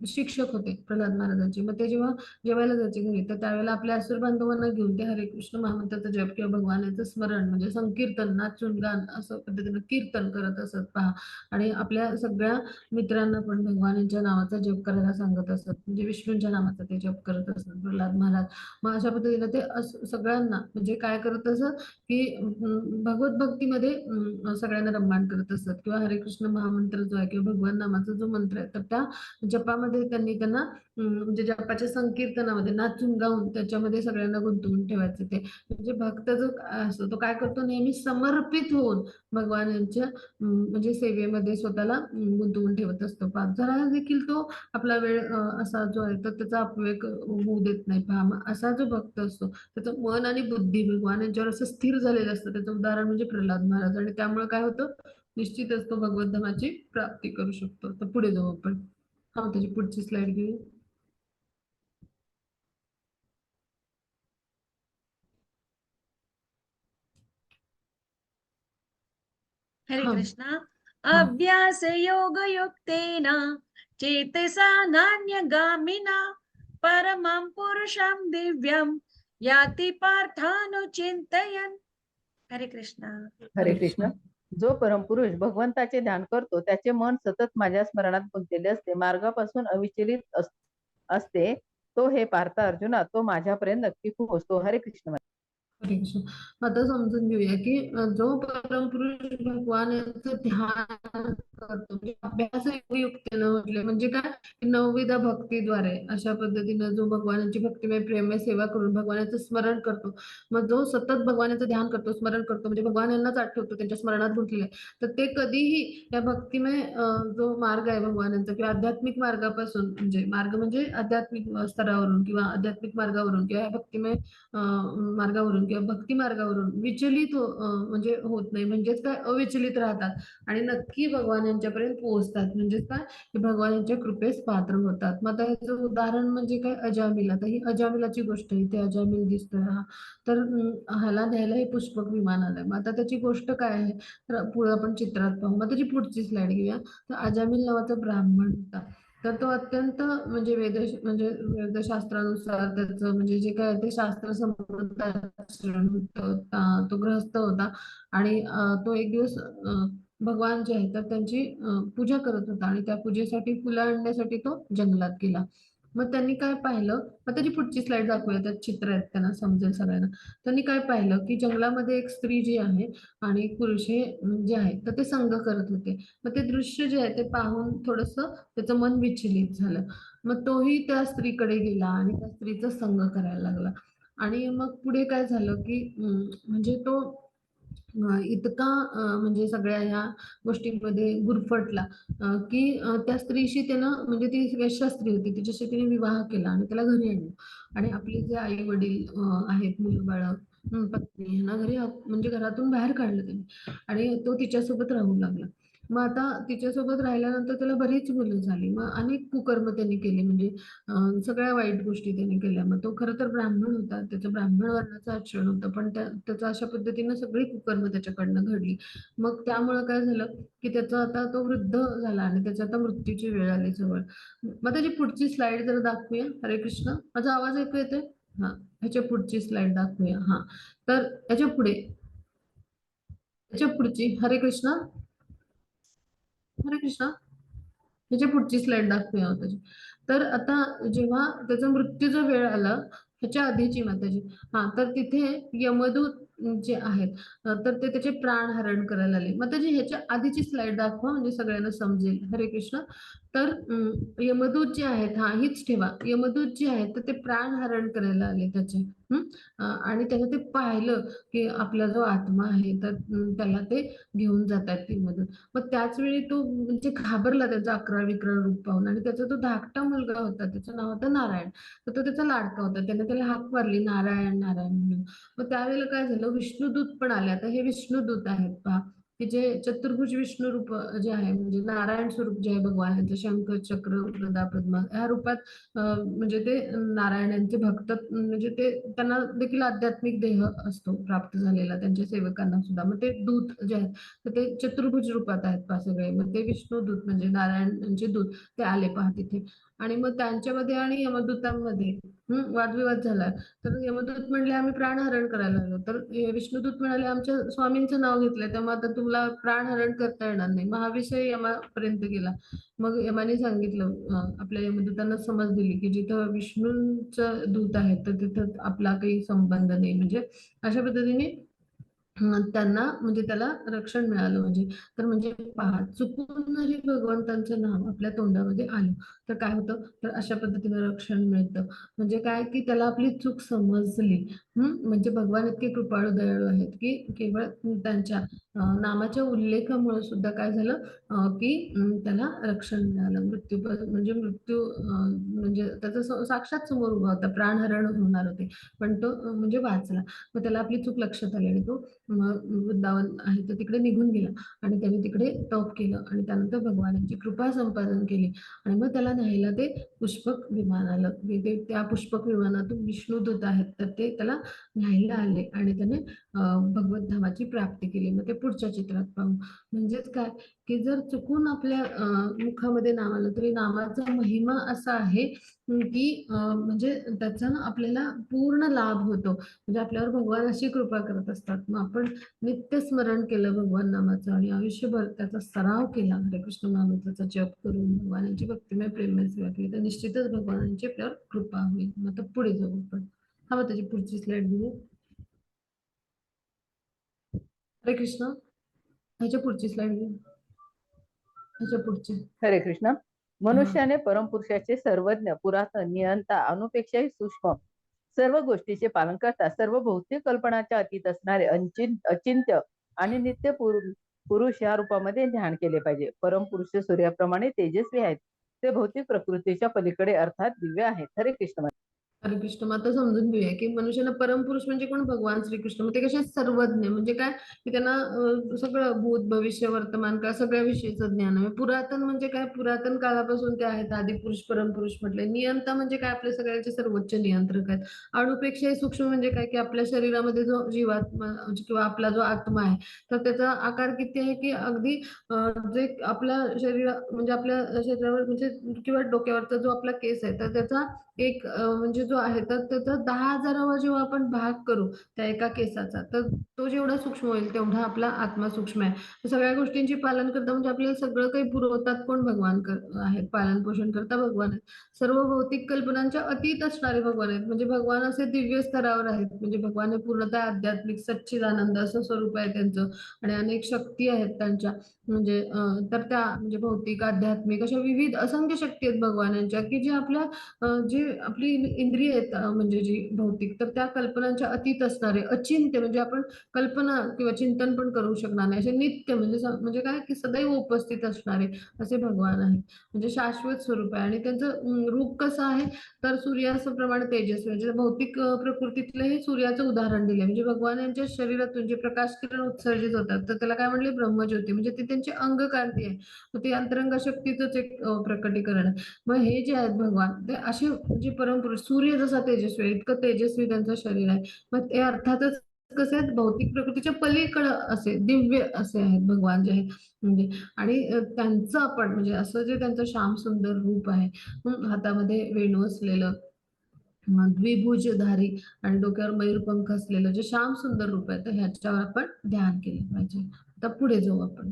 शिक्षक होते प्रल्हाद महाराजांचे. मग ते जेव्हा जेवायला जायचे घरी तर त्यावेळेला आपल्या असुर बांधवांना घेऊन ते हरे कृष्ण महामंत्राचा जप किंवा भगवानाचं स्मरण म्हणजे संकीर्तन, नाचून गान असं पद्धतीनं कीर्तन करत असत पहा. आणि आपल्या सगळ्या मित्रांना पण भगवानांच्या नावाचा जप करायला सांगत असत. म्हणजे विष्णूंच्या नावाचा ते जप करत असत प्रल्हाद महाराज. मग अशा पद्धतीने ते सगळ्यांना म्हणजे काय करत असत की भगवत भक्तीमध्ये सगळ्यांना रममाण करत असत. किंवा हरे कृष्ण महामंत्र जो आहे किंवा भगवान नामाचा जो मंत्र आहे तर त्या जपामध्ये त्यांना म्हणजे जपाच्या संकीर्तनामध्ये नाचून गाऊन त्याच्यामध्ये सगळ्यांना गुंतवून ठेवायचं. ते म्हणजे भक्त जो असतो तो काय करतो, नेहमी समर्पित होऊन भगवान यांच्या म्हणजे सेवेमध्ये स्वतःला गुंतवून ठेवत असतो. जरा देखील तो आपला वेळ असा जो आहे तर त्याचा अपव्यय होऊ देत नाही पहा. मग असा जो भक्त असतो त्याचं मन आणि बुद्धी भगवान यांच्यावर असं स्थिर झालेलं असतं. त्याचं उदाहरण म्हणजे प्रल्हाद महाराज. आणि त्यामुळे काय होतं, निश्चितच तो भगवत धामाची प्राप्ती करू शकतो. तर पुढे जाऊ आपण. हा, त्याची पुढची स्लाइड घेऊ.
हरे
हा
कृष्ण.
हा
अभ्यास योग युक्तेन चेतसा नान्यगामिना परमं पुरुषं दिव्यं याति पार्थानुचिंतयन्. हरे कृष्ण.
हरे कृष्ण. जो परमपुरुष भगवंताचे ध्यान करतो त्याचे मन सतत माझ्या स्मरणात गुंतलेले असते, मार्गापासून अविचलित असते. तो हे पार्था अर्जुना, तो माझ्यापर्यंत नक्की पोहोचतो. हरे कृष्ण.
हरे कृष्ण. आता समजून घेऊया की जो परमपुरुष भगवान यांचं ध्यान करतो म्हणजे अभ्यास युक्तीनं म्हटले म्हणजे काय, नवविध भक्तीद्वारे अशा पद्धतीनं जो भगवानांची भक्तिमय प्रेममय सेवा करून भगवानाचं स्मरण करतो. मग जो सतत भगवानाचं ध्यान करतो, स्मरण करतो म्हणजे भगवान यांनाच आठवतो, त्यांच्या स्मरणात गुंतलेले तर ते कधीही या भक्तिमय जो मार्ग आहे भगवानांचा किंवा आध्यात्मिक मार्गापासून म्हणजे मार्ग म्हणजे आध्यात्मिक स्तरावरून किंवा आध्यात्मिक मार्गावरून किंवा भक्तिमय मार्गावरून किंवा भक्ती मार्गावरून विचलित म्हणजे होत नाही. म्हणजेच काय, अविचलित राहतात आणि नक्की भगवान यांच्यापर्यंत पोहोचतात. म्हणजेच काय, भगवान यांच्या कृपेस पात्र होतात. मग आता याचं उदाहरण म्हणजे काय, अजामिल. आता ही अजामिलाची गोष्ट आहे. इथे अजामिल दिसतोय हा. तर ह्याला न्यायला हे पुष्पक विमान आलंय. मग आता त्याची गोष्ट काय आहे तर पुढे आपण चित्रात पाहू. मग त्याची पुढची स्लाइड घेऊया. तर अजामिल नावाचा ब्राह्मण होता. तर तो अत्यंत म्हणजे वेदशास्त्रानुसार त्याचं म्हणजे जे काय ते शास्त्र संबंध आचरण होतं. तो गृहस्थ होता आणि तो एक दिवस भगवान जे आहे तर त्यांची पूजा करत होता आणि त्या पूजेसाठी फुलं आणण्यासाठी तो जंगलात गेला. मग त्यांनी काय पाहिलं, मग त्याची पुढची स्लाइड दाखवूया, त्यात चित्र आहेत त्यांना समजेल सगळ्यांना. त्यांनी काय पाहिलं की जंगलामध्ये एक स्त्री जी आहे आणि एक पुरुष हे जे आहे तर ते संग करत होते. मग ते दृश्य जे आहे ते पाहून थोडस त्याचं मन विचलित झालं. मग तोही त्या स्त्रीकडे गेला आणि त्या स्त्रीचा संग करायला लागला. आणि मग पुढे काय झालं की म्हणजे तो इतका म्हणजे सगळ्या ह्या गोष्टींमध्ये गुरफटला की त्या स्त्रीशी त्यानं म्हणजे ती वेश्या स्त्री होती तिच्याशी तिने विवाह केला आणि त्याला घरी आणलं. आणि आपले जे आई वडील आहेत, मुलं बाळ पत्नी ह्यांना घरी म्हणजे घरातून बाहेर काढलं त्यांनी आणि तो तिच्यासोबत राहू लागला. मग आता तिच्यासोबत राहिल्यानंतर त्याला बरीच मुलं झाली. मग अनेक कुकर्म त्यांनी केले म्हणजे सगळ्या वाईट गोष्टी त्यांनी केल्या. मग तो खरं तर ब्राह्मण होता, त्याचं ब्राह्मण वर्णाचं आचरण होतं, पण त्याचं अशा पद्धतीनं सगळी कुकर्म त्याच्याकडनं घडली. मग त्यामुळं काय झालं की त्याचा आता तो वृद्ध झाला आणि त्याच्या आता मृत्यूची वेळ आली जवळ. मग त्याची पुढची स्लाइड जर दाखवूया. हरे कृष्ण. माझा आवाज ऐकू येतोय? हा, ह्याच्या पुढची स्लाइड दाखवूया. हा, तर ह्याच्या पुढची हरे कृष्ण. हरे कृष्ण. ह्याच्या पुढची स्लाइड दाखवूया त्याची. तर आता जेव्हा त्याचा मृत्यूचा वेळ आला ह्याच्या आधीची माताजी, हा, तर तिथे यमदूत जे आहेत तर ते त्याचे प्राण हरण करायला आले. मग त्याची ह्याच्या आधीची स्लाइड दाखवा म्हणजे सगळ्यांना समजेल. हरे कृष्ण. तर यमदूत जे आहेत, हा हीच ठेवा. यमदूत जे आहेत तर ते प्राण हरण करायला आले त्याचे. आणि त्याने ते पाहिलं की आपला जो आत्मा आहे तर त्याला ते घेऊन जातात ती मधून. मग त्याच वेळी तो म्हणजे घाबरला त्याचं अकरा-विकरा रूप पाहून आणि त्याचा तो धाकटा मुलगा होता, त्याचं नाव होतं नारायण. तर तो त्याचा लाडका होता. त्याने त्याला हाक मारली नारायण, नारायण म्हणून. मग त्यावेळेला काय झालं, विष्णुदूत पण आले. आता हे विष्णुदूत आहेत पहा, की जे चतुर्भुज विष्णू रूप जे आहे म्हणजे नारायण स्वरूप जे आहे भगवानाचं, शंख, चक्र, गदा, पद्म ह्या रूपात म्हणजे ते नारायणांचे भक्त म्हणजे ते त्यांना देखील आध्यात्मिक देह असतो प्राप्त झालेला त्यांच्या सेवकांना सुद्धा. मग ते दूत जे आहेत तर ते चतुर्भुज रूपात आहेत पहा सगळे. मग ते विष्णू दूत म्हणजे नारायणांचे दूत ते आले पहा तिथे. आणि मग त्यांच्यामध्ये आणि यमदूतांमध्ये वादविवाद झाला. तर यमदूत म्हणले आम्ही प्राणहरण करायला आलो. तर विष्णुदूत म्हणाले आमच्या स्वामींचं नाव घेतलंय त्यामुळे आता तुला प्राणहरण करता येणार नाही. मग हा विषय यमापर्यंत गेला. मग यमाने सांगितलं आपल्या यमदूतांना समज दिली की जिथं विष्णूंचं दूत आहे तर तिथं आपला काही संबंध नाही. म्हणजे अशा पद्धतीने त्यांना म्हणजे त्याला रक्षण मिळालं म्हणजे. तर म्हणजे पहा चुकून जरी भगवंतांचं नाव आपल्या तोंडामध्ये आलं तर काय होतं, तर अशा पद्धतीने रक्षण मिळतं. म्हणजे काय की त्याला आपली चूक समजली. म्हणजे भगवान इतके कृपाळू दयाळू आहेत की केवळ त्यांच्या नामाच्या उल्लेखामुळे सुद्धा काय झालं की त्याला रक्षण मिळालं. म्हणजे मृत्यू म्हणजे त्याचा साक्षात समोर उभा होता, प्राणहरण होणार होते पण तो म्हणजे वाचला. मग त्याला आपली चूक लक्षात आली आणि तो मग वृंदावन आहे तर तिकडे निघून गेला आणि त्याने तिकडे तप केलं आणि त्यानंतर भगवानांची कृपा संपादन केली. आणि मग त्याला न्यायला ते पुष्पक विमान आलं. त्या पुष्पक विमानातून विष्णुदूत आहेत तर ते त्याला न्यायला आले आणि त्याने भगवत धामाची प्राप्ती केली. मग ते पुढच्या चित्रात पाहू. म्हणजेच काय की जर चुकून आपल्या मुखामध्ये नाव आलं तरी नामाचा महिमा असा आहे की म्हणजे त्याचा आपल्याला पूर्ण लाभ होतो. म्हणजे आपल्यावर भगवान अशी कृपा करत असतात. मग आपण नित्य स्मरण केलं भगवान नामाचं आणि आयुष्यभर त्याचा सराव केला हरे कृष्ण महामंत्राचा जप करून भगवानांची भक्तिमय प्रेममय सेवा केली तर निश्चितच भगवानांची आपल्यावर कृपा होईल. मग आता पुढे जाऊ आपण. हा मग त्याची पुढची स्लाइड घेऊ. हरे कृष्ण. ह्याच्या पुढची स्लाइड घेऊ. ह्याच्या पुढची.
हरे कृष्ण. मनुष्याने परमपुरुषाचे सर्वज्ञ, पुरातन, नियंता, अनुपेक्षाही सूक्ष्म, सर्व गोष्टीचे पालन करता सर्व भौतिक कल्पनाच्या अतीत असणारे अचिंत्य आणि नित्य पुरुष या रूपामध्ये ध्यान केले पाहिजे. परमपुरुष सूर्याप्रमाणे तेजस्वी आहेत. ते भौतिक प्रकृतीच्या पलीकडे अर्थात दिव्य आहेत. हरे कृष्ण.
हरे कृष्ण. मग आता समजून घेऊया की मनुष्याला परमपुरुष म्हणजे कोण, भगवान श्रीकृष्ण. मग ते कसे सर्वज्ञ म्हणजे काय की त्यांना सगळं भूत भविष्य वर्तमान काळ सगळ्या विषयीचं ज्ञान आहे. पुरातन म्हणजे काय, पुरातन काळापासून ते आहेत आदिपुरुष परमपुरुष म्हटले. नियंता म्हणजे काय, आपल्या सगळ्यांचे सर्वोच्च नियंत्रक आहेत. अणुपेक्षाही सूक्ष्म म्हणजे काय की आपल्या शरीरामध्ये जो जीवात्मा किंवा आपला जो आत्मा आहे तर त्याचा आकार किती आहे की अगदी जे आपल्या शरीरा म्हणजे आपल्या शरीरावर म्हणजे किंवा डोक्यावरचा जो आपला केस आहे तर त्याचा एक म्हणजे जो आहे तर त्याचा 10,000वा जेव्हा आपण भाग करू त्या एका केसाचा तर तो जेवढा सूक्ष्म होईल तेवढा आपला आत्मा सूक्ष्म आहे. तर सगळ्या गोष्टींची पालन करता म्हणजे आपल्याला सगळं काही पुरवतात कोण, भगवान आहेत. पालन पोषण करता भगवान आहेत. सर्व भौतिक कल्पनांच्या अतीत असणारे भगवान आहेत. म्हणजे भगवान असे दिव्य स्तरावर आहेत. म्हणजे भगवान हे पूर्णतः आध्यात्मिक सच्चिदानंद असं स्वरूप आहे त्यांचं आणि अनेक शक्ती आहेत त्यांच्या. म्हणजे तर त्या म्हणजे भौतिक आध्यात्मिक अशा विविध असंख्य शक्ती आहेत भगवानांच्या की जे आपल्या जे आपली इंद्रिय आहेत म्हणजे जी भौतिक तर त्या कल्पनांच्या अतीत असणारे अचिंत्य म्हणजे आपण कल्पना किंवा चिंतन पण करू शकणार नाही असे नित्य म्हणजे काय की सदैव उपस्थित असणारे असे भगवान आहेत. म्हणजे शाश्वत स्वरूप आहे आणि त्यांचं रूप कसं आहे तर सूर्याप्रमाणे तेजस्वी म्हणजे भौतिक प्रकृतीतलं हे सूर्याचं उदाहरण दिले. म्हणजे भगवान यांच्या शरीरातून जे प्रकाश किरण उत्सर्जित होतात तर त्याला काय म्हणले, ब्रह्मज्योती. म्हणजे ती त्यांची अंगकांती आहे. मग ती अंतरंग शक्तीचंच एक प्रकटीकरण आहे. मग हे जे आहेत भगवान ते असे म्हणजे परमपुरुष सूर्य जसा तेजस्वी आहे इतकं तेजस्वी त्यांचं शरीर आहे. मग ते अर्थातच कसे आहेत, भौतिक प्रकृतीच्या पलीकडं असे दिव्य असे आहेत भगवान जे आहेत म्हणजे. आणि त्यांचं आपण म्हणजे असं जे त्यांचं श्याम सुंदर रूप आहे हातामध्ये वेणू असलेलं द्विभुजधारी आणि डोक्यावर मयूरपंख असलेलं जे श्याम सुंदर रूप आहे तर ह्याच्यावर आपण ध्यान केलं पाहिजे. आता पुढे जाऊ आपण.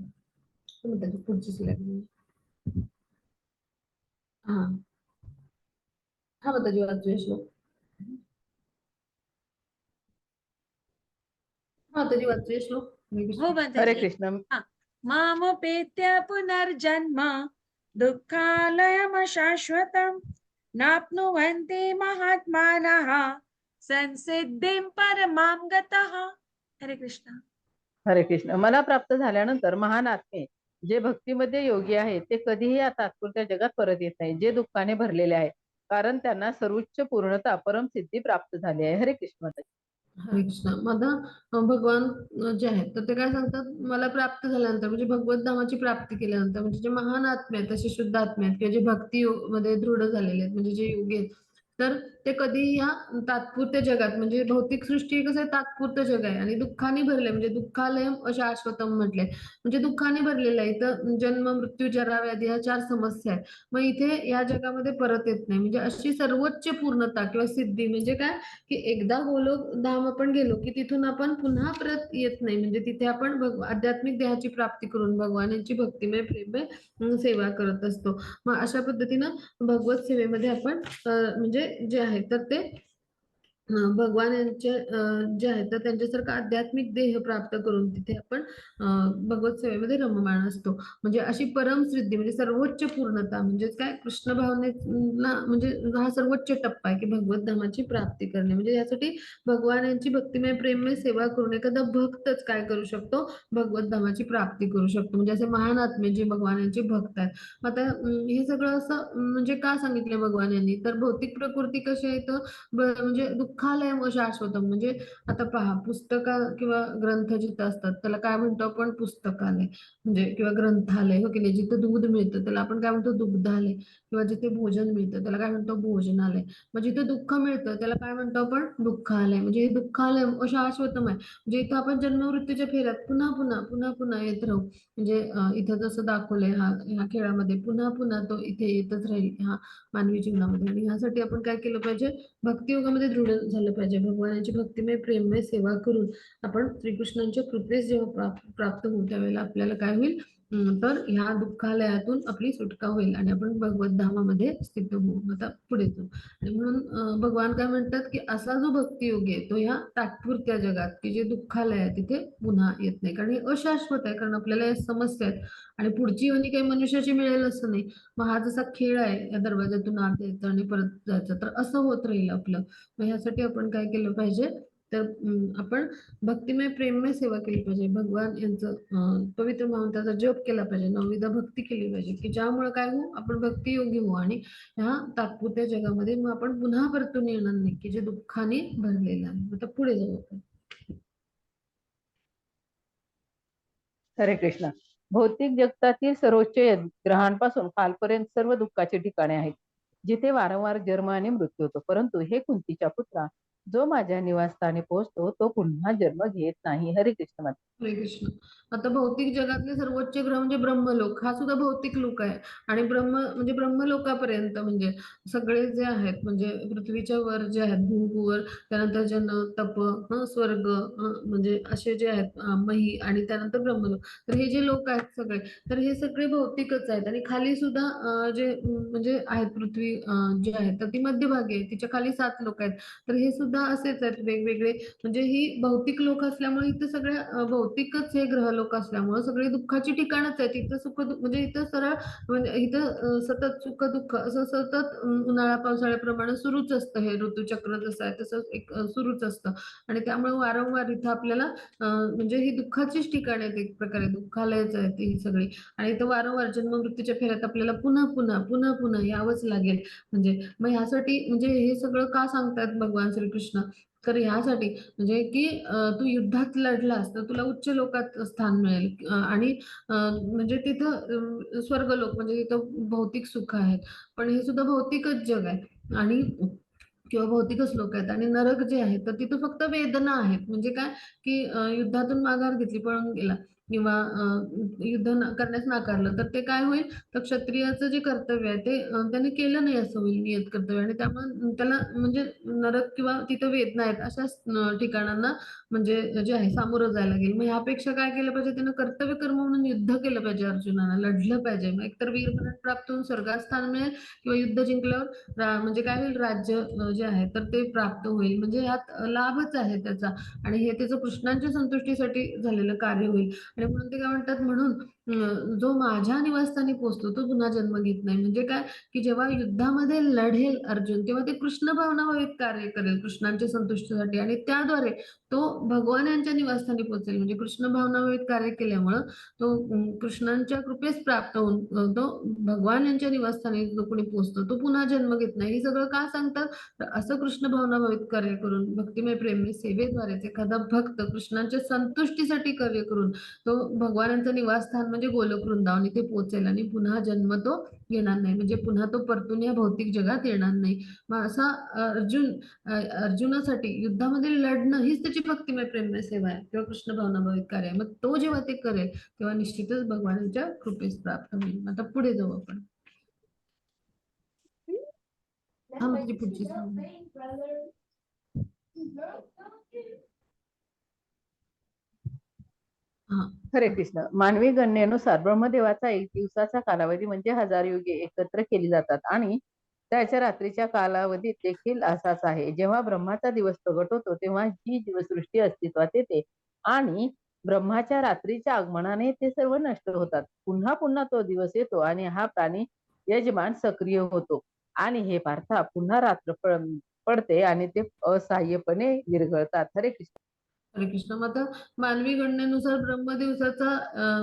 मग त्याची पुढची स्लाइड. हा हा माताजी वाचूया श्लोक. माताजी वाचूया श्लोक. हरे
हो
कृष्ण.
हरे
माताजी.
कृष्ण.
हा. मामुपेत्य पुनर्जन्म दुःखालयम शाश्वतम नाप्नुवन्ति महात्मानः संसिद्धिं परमां गतः. हरे कृष्ण.
हरे कृष्ण. मला प्राप्त झाल्यानंतर महान आत्मे जे भक्तीमध्ये योगी आहेत ते कधीही या तात्पुरत्या जगात परत येत नाही, जे दुःखाने भरलेले आहे, कारण त्यांना सर्वोच्च पूर्णता परमसिद्धी प्राप्त झाली आहे. हरे कृष्ण माताजी.
हरे कृष्ण. माझा भगवान जे आहेत तर ते काय सांगतात, मला प्राप्त झाल्यानंतर म्हणजे भगवत धामाची प्राप्ती केल्यानंतर म्हणजे जे महान आत्मे आहेत, तसे शुद्ध आत्मे आहेत किंवा जे भक्ती मध्ये दृढ झालेले आहेत म्हणजे जे योगी आहेत, तर ते कधीही या तात्पुरत्या जगात म्हणजे भौतिक सृष्टी कसं आहे, तात्पुरतं जग आहे आणि दुःखाने भरले म्हणजे दुःखालयम अशाश्वतम म्हटले, म्हणजे दुःखाने भरलेलं आहे. इथं जन्म मृत्यू जरा व्याधी ह्या 4 समस्या आहेत. मग इथे या जगामध्ये परत येत नाही म्हणजे अशी सर्वोच्च पूर्णता किंवा सिद्धी म्हणजे काय, की एकदा गोलोक धाम आपण गेलो की तिथून आपण पुन्हा परत येत नाही म्हणजे तिथे आपण आध्यात्मिक देहाची प्राप्ती करून भगवानांची भक्तिमय प्रेममय सेवा करत असतो. मग अशा पद्धतीनं भगवत सेवेमध्ये आपण म्हणजे जे आहे तर ते भगवान यांचे जे आहेत तर त्यांच्यासारखं आध्यात्मिक देह प्राप्त करून तिथे आपण भगवत सेवेमध्ये रममाण असतो. म्हणजे अशी परम सिद्धी म्हणजे सर्वोच्च पूर्णता म्हणजेच काय, कृष्ण भावनेला म्हणजे हा सर्वोच्च टप्पा आहे की भगवत धामाची प्राप्ती करणे. म्हणजे यासाठी भगवान यांची भक्तिमय प्रेममय सेवा करून एखादा भक्तच काय करू शकतो, भगवत धामाची प्राप्ती करू शकतो. म्हणजे असे महान आत्मे जे भगवान यांचे भक्त आहेत. आता हे सगळं असं म्हणजे का सांगितले भगवान यांनी, तर भौतिक प्रकृती कशी आहे तर म्हणजे दुःखालय व शाश्वतम म्हणजे आता पहा, पुस्तक किंवा ग्रंथ जिथं असतात त्याला काय म्हणतो आपण, पुस्तकालय म्हणजे किंवा ग्रंथालय, हो की नाही. जिथं दूध मिळतं त्याला आपण काय म्हणतो, दुग्धालय. किंवा जिथे भोजन मिळतं त्याला काय म्हणतो, भोजनालय. मग जिथे दुःख मिळतं त्याला काय म्हणतो आपण, दुःखालय. म्हणजे हे दुःखालय अशाश्वतम आहे म्हणजे इथं आपण जन्ममृत्यूच्या फेऱ्यात पुन्हा पुन्हा पुन्हा पुन्हा येत राहू. म्हणजे इथं जसं दाखवलंय ह्या खेळामध्ये पुन्हा पुन्हा तो इथे येतच राहील ह्या मानवी जीवनामध्ये. आणि ह्यासाठी आपण काय केलं पाहिजे, भक्तियोगामध्ये दृढ झालं पाहिजे. भगवानाची भक्तिमय प्रेममय सेवा करून आपण श्रीकृष्णांच्या कृपेस जेव्हा प्राप्त होऊ त्यावेळेला आपल्याला काय होईल, तर ह्या दुःखालयातून आपली सुटका होईल आणि आपण भगवत धामामध्ये स्थित होऊ. आता पुढे जाऊ. आणि म्हणून भगवान काय म्हणतात, की असा जो भक्तियोगी आहे तो ह्या तात्पुरत्या जगात की जे दुःखालय आहे तिथे पुन्हा येत नाही, कारण हे अशाश्वत आहे. कारण आपल्याला या समस्या आहेत आणि पुढची योनी काही मनुष्याची मिळेल असं नाही. मग हा जसा खेळ आहे, या दरवाजातून आत यायचं आणि परत जायचं, तर असं होत राहील आपलं. मग ह्यासाठी आपण काय केलं पाहिजे, तर आपण भक्तिमय प्रेममय सेवा केली पाहिजे. भगवान यांचं पवित्र मंत्राचा जप केला पाहिजे, नवविधा भक्ती केली पाहिजे, की ज्यामुळे काय होऊ, आपण भक्तियोगी होऊ आणि ह्या तात्पुरत्या जगामध्ये मग आपण पुन्हा परतून येणार नाही की जे दुःखाने भरलेलं आहे. आता पुढे जाऊ आपण.
हरे कृष्ण. भौतिक जगतातील सर्वोच्च ग्रहांपासून खालपर्यंत सर्व दुःखाची ठिकाणे आहेत, जिथे वारंवार जन्म आणि मृत्यू होतो. परंतु हे कुंतीच्या पुत्रा, जो माझ्या निवासस्थानी पोहोचतो तो पुन्हा जन्म घेत नाही. हरे कृष्ण माता.
हरे कृष्ण. आता भौतिक जगातले सर्वोच्च ग्रह म्हणजे ब्रह्मलोक, हा सुद्धा भौतिक लोक आहे. आणि म्हणजे ब्रह्मलोकापर्यंत म्हणजे सगळे जे आहेत म्हणजे पृथ्वीच्या वर जे आहेत, भूवर, त्यानंतर जन तप, स्वर्ग, म्हणजे असे जे आहेत मही, आणि त्यानंतर ब्रह्मलोक. तर हे जे लोक आहेत सगळे, तर हे सगळे भौतिकच आहेत. आणि खाली सुद्धा जे म्हणजे आहेत पृथ्वी जे आहे तर ती मध्यभागी आहे, तिच्या खाली 7 लोक आहेत. तर हे सुद्धा असेच आहेत वेगवेगळे. म्हणजे ही भौतिक लोक असल्यामुळे इथं सगळ्या भौतिकच हे ग्रहलोक असल्यामुळे सगळी दुःखाची ठिकाणच आहेत. इथं सुख म्हणजे इथं सरळ म्हणजे इथं सतत सुख दुःख असं सतत उन्हाळा पावसाळ्याप्रमाणे सुरूच असतं. हे ऋतुचक्र जसं आहे तसं एक सुरूच असतं. आणि त्यामुळे वारंवार इथं आपल्याला म्हणजे ही दुःखाचीच ठिकाण आहेत, एक प्रकारे दुःखालयच आहेत ही सगळी. आणि इथं वारंवार जन्म मृत्यूच्या फेऱ्यात आपल्याला पुन्हा पुन्हा पुन्हा पुन्हा यावंच लागेल. म्हणजे मग ह्यासाठी म्हणजे हे सगळं का सांगतात भगवान श्रीकृष्ण, तर ह्यासाठी म्हणजे की तू युद्धात लढलास तर तुला उच्च लोकात स्थान मिळेल. आणि म्हणजे तिथं स्वर्गलोक म्हणजे तिथं भौतिक सुख आहेत, पण हे सुद्धा भौतिकच जग आहे आणि किंवा भौतिकच लोक आहेत. आणि नरक जे आहे तर तिथं फक्त वेदना आहेत. म्हणजे काय, की युद्धातून माघार घेतली, पळून गेला किंवा युद्ध करण्यास नाकारलं तर ते काय होईल, तर क्षत्रियाचं जे कर्तव्य आहे ते त्याने केलं नाही असं होईल, नियत कर्तव्य. आणि त्यामुळे त्याला म्हणजे नरक किंवा तिथं वेदना आहेत अशा ठिकाणांना म्हणजे जे आहे सामोरं जायला लागेल. मग ह्यापेक्षा काय केलं पाहिजे, त्यानं कर्तव्य कर्म म्हणून युद्ध केलं पाहिजे, अर्जुनानं लढलं पाहिजे. मग एकतर वीरमरण प्राप्त होऊन स्वर्गास्थान मिळेल किंवा युद्ध जिंकल्यावर म्हणजे काय होईल, राज्य जे आहे तर ते प्राप्त होईल. म्हणजे ह्यात लाभच आहे त्याचा, आणि हे त्याचं कृष्णांच्या संतुष्टीसाठी झालेलं कार्य होईल. आणि म्हणून ते काय म्हणतात, म्हणून जो माझ्या निवासस्थानी पोहोचतो तो पुन्हा जन्म घेत नाही. म्हणजे काय, की जेव्हा युद्धामध्ये लढेल अर्जुन तेव्हा ते कृष्ण भावनाभावित कार्य करेल कृष्णांच्या संतुष्टीसाठी, आणि त्याद्वारे तो भगवान यांच्या निवासस्थानी पोहोचेल. म्हणजे कृष्ण भावनाभावित कार्य केल्यामुळं तो कृष्णांच्या कृपेस प्राप्त होऊन तो भगवान यांच्या निवासस्थानी जो कोणी पोहोचतो तो पुन्हा जन्म घेत नाही. हे सगळं का सांगतात, तर असं कृष्ण भावनाभावित कार्य करून भक्तिमय प्रेममय सेवेद्वारेच एखादा भक्त कृष्णांच्या संतुष्टीसाठी कार्य करून तो भगवानांचं निवासस्थान म्हणजे गोलोक वृंदावन इथे पोहोचेल, आणि पुन्हा जन्म तो घेणार नाही. म्हणजे पुन्हा तो परतून या भौतिक जगात येणार नाही. मग असा अर्जुनासाठी युद्धामध्ये लढणं हीच त्याची भक्तिमय प्रेममय सेवा आहे किंवा कृष्ण भावनाभावित कार्य आहे. मग तो जेव्हा ते करेल तेव्हा निश्चितच भगवानांच्या कृपेस प्राप्त होईल. आता पुढे जाऊ आपण. हा, मग तुझी पुढची slide. हा,
हरे कृष्ण. मानवी गणनेनुसार ब्रह्मदेवाचा एक दिवसाचा कालावधी म्हणजे 1000 युगे एकत्र केली जातात आणि त्याच्या रात्रीच्या कालावधीत देखील असाच आहे. जेव्हा ब्रह्माचा दिवस प्रगट होतो तेव्हा ही जीवसृष्टी अस्तित्वात येते आणि ब्रह्माच्या रात्रीच्या आगमनाने ते सर्व नष्ट होतात. पुन्हा पुन्हा तो दिवस येतो आणि हा प्राणी यजमान सक्रिय होतो आणि हे पार्था पुन्हा रात्र पडते आणि ते असहाय्यपणे विरघळतात. हरे कृष्ण.
हरे कृष्ण. मग आता मानवी गणनेनुसार ब्रह्मदिवसाचा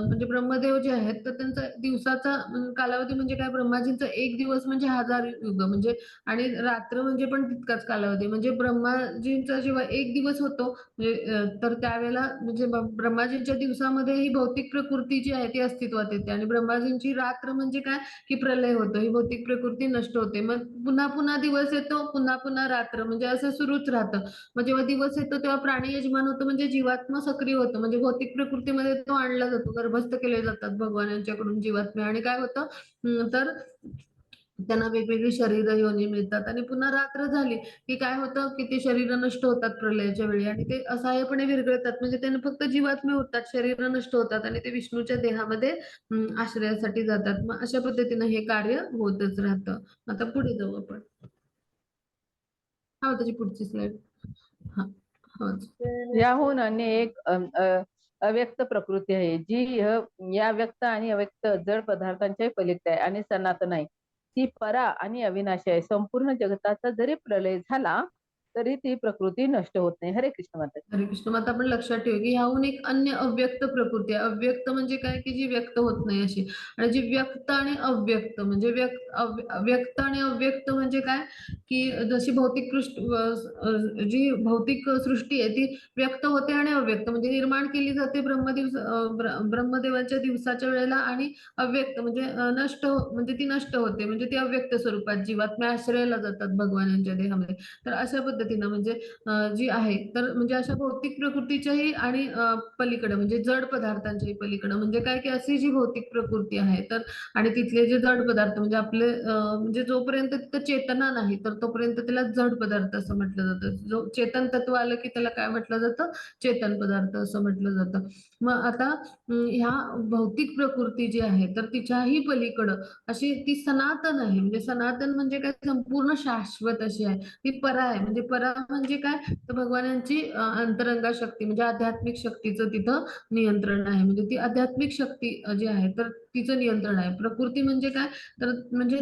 म्हणजे ब्रह्मदेव जे आहेत तर त्यांचा दिवसाचा कालावधी म्हणजे काय, ब्रह्माजींचा एक दिवस म्हणजे 1000 युग म्हणजे, आणि रात्र म्हणजे पण तितकाच कालावधी. म्हणजे ब्रह्माजींचा जेव्हा एक दिवस होतो म्हणजे तर त्यावेळेला म्हणजे ब्रह्माजींच्या दिवसामध्ये ही भौतिक प्रकृती जी आहे ती अस्तित्वात येते, आणि ब्रह्माजींची रात्र म्हणजे काय, की प्रलय होतो, ही भौतिक प्रकृती नष्ट होते. मग पुन्हा पुन्हा दिवस येतो, पुन्हा पुन्हा रात्र, म्हणजे असं सुरूच राहतं. मग जेव्हा दिवस येतो तेव्हा प्राणी यजमान होतो, म्हणजे जीवात्मा सक्रिय होतो, म्हणजे भौतिक प्रकृतीमध्ये तो आणला जातो, गर्भस्थ केले जातात भगवान यांच्याकडून जीवात्मे. आणि काय होतं, तर त्यांना वेगवेगळी शरीर योनी मिळतात, आणि पुन्हा रात्र झाली की काय होतं, की ते शरीर नष्ट होतात प्रलयाच्या वेळी, आणि ते असहाय्यपणे विरघळतात. म्हणजे त्यांना फक्त जीवात्मे होतात, शरीर नष्ट होतात, आणि ते विष्णूच्या देहामध्ये आश्रयासाठी जातात. मग अशा पद्धतीनं हे कार्य होतच राहतं. आता पुढे जाऊ आपण. हा, त्याची पुढची स्लाइड. हा, हो.
याहून अन्य एक अव्यक्त प्रकृती आहे जी या व्यक्त आणि अव्यक्त जड पदार्थांच्या पलीकडे आहे आणि सनातन आहे. ती परा आणि अविनाशी आहे. संपूर्ण जगताचा जरी प्रलय झाला तरी ती प्रकृती नष्ट होत नाही. हरे कृष्ण माता.
हरे कृष्ण. मग आता आपण लक्षात ठेवू की ह्याहून एक अन्य अव्यक्त प्रकृती आहे. अव्यक्त म्हणजे काय, की जी व्यक्त होत नाही अशी, आणि जी व्यक्त आणि अव्यक्त म्हणजे व्यक्त आणि अव्यक्त म्हणजे काय, की जशी भौतिक जी भौतिक सृष्टी आहे ती व्यक्त होते आणि अव्यक्त म्हणजे निर्माण केली जाते ब्रह्मदेवाच्या दिवसाच्या वेळेला, आणि अव्यक्त म्हणजे म्हणजे ती नष्ट होते, म्हणजे ती अव्यक्त स्वरूपात जीवात्म्या आश्रयाला जातात भगवानांच्या देहामध्ये. तर अशा पद्धतीनं म्हणजे जी आहे तर म्हणजे अशा भौतिक प्रकृतीच्याही आणि पलीकडे म्हणजे जड पदार्थांच्याही पलीकडे म्हणजे काय, की अशी जी भौतिक प्रकृती आहे तर, आणि तिथले जे जड पदार्थ म्हणजे आपले म्हणजे जोपर्यंत तिथं चेतना नाही तर तोपर्यंत त्याला जड पदार्थ असं म्हटलं जातं. जो चेतन तत्व आलं की त्याला काय म्हटलं जातं, चेतन पदार्थ असं म्हटलं जातं. मग आता ह्या भौतिक प्रकृती जी आहे तर तिच्याही पलीकडं अशी ती सनातन आहे. म्हणजे सनातन म्हणजे काय, संपूर्ण शाश्वत अशी आहे. ती परा आहे. म्हणजे परा म्हणजे काय, तर भगवानांची अंतरंगा शक्ती म्हणजे आध्यात्मिक शक्तीचं तिथं नियंत्रण आहे. म्हणजे ती आध्यात्मिक शक्ती जी आहे तर तिचं नियंत्रण आहे. प्रकृती म्हणजे काय, तर म्हणजे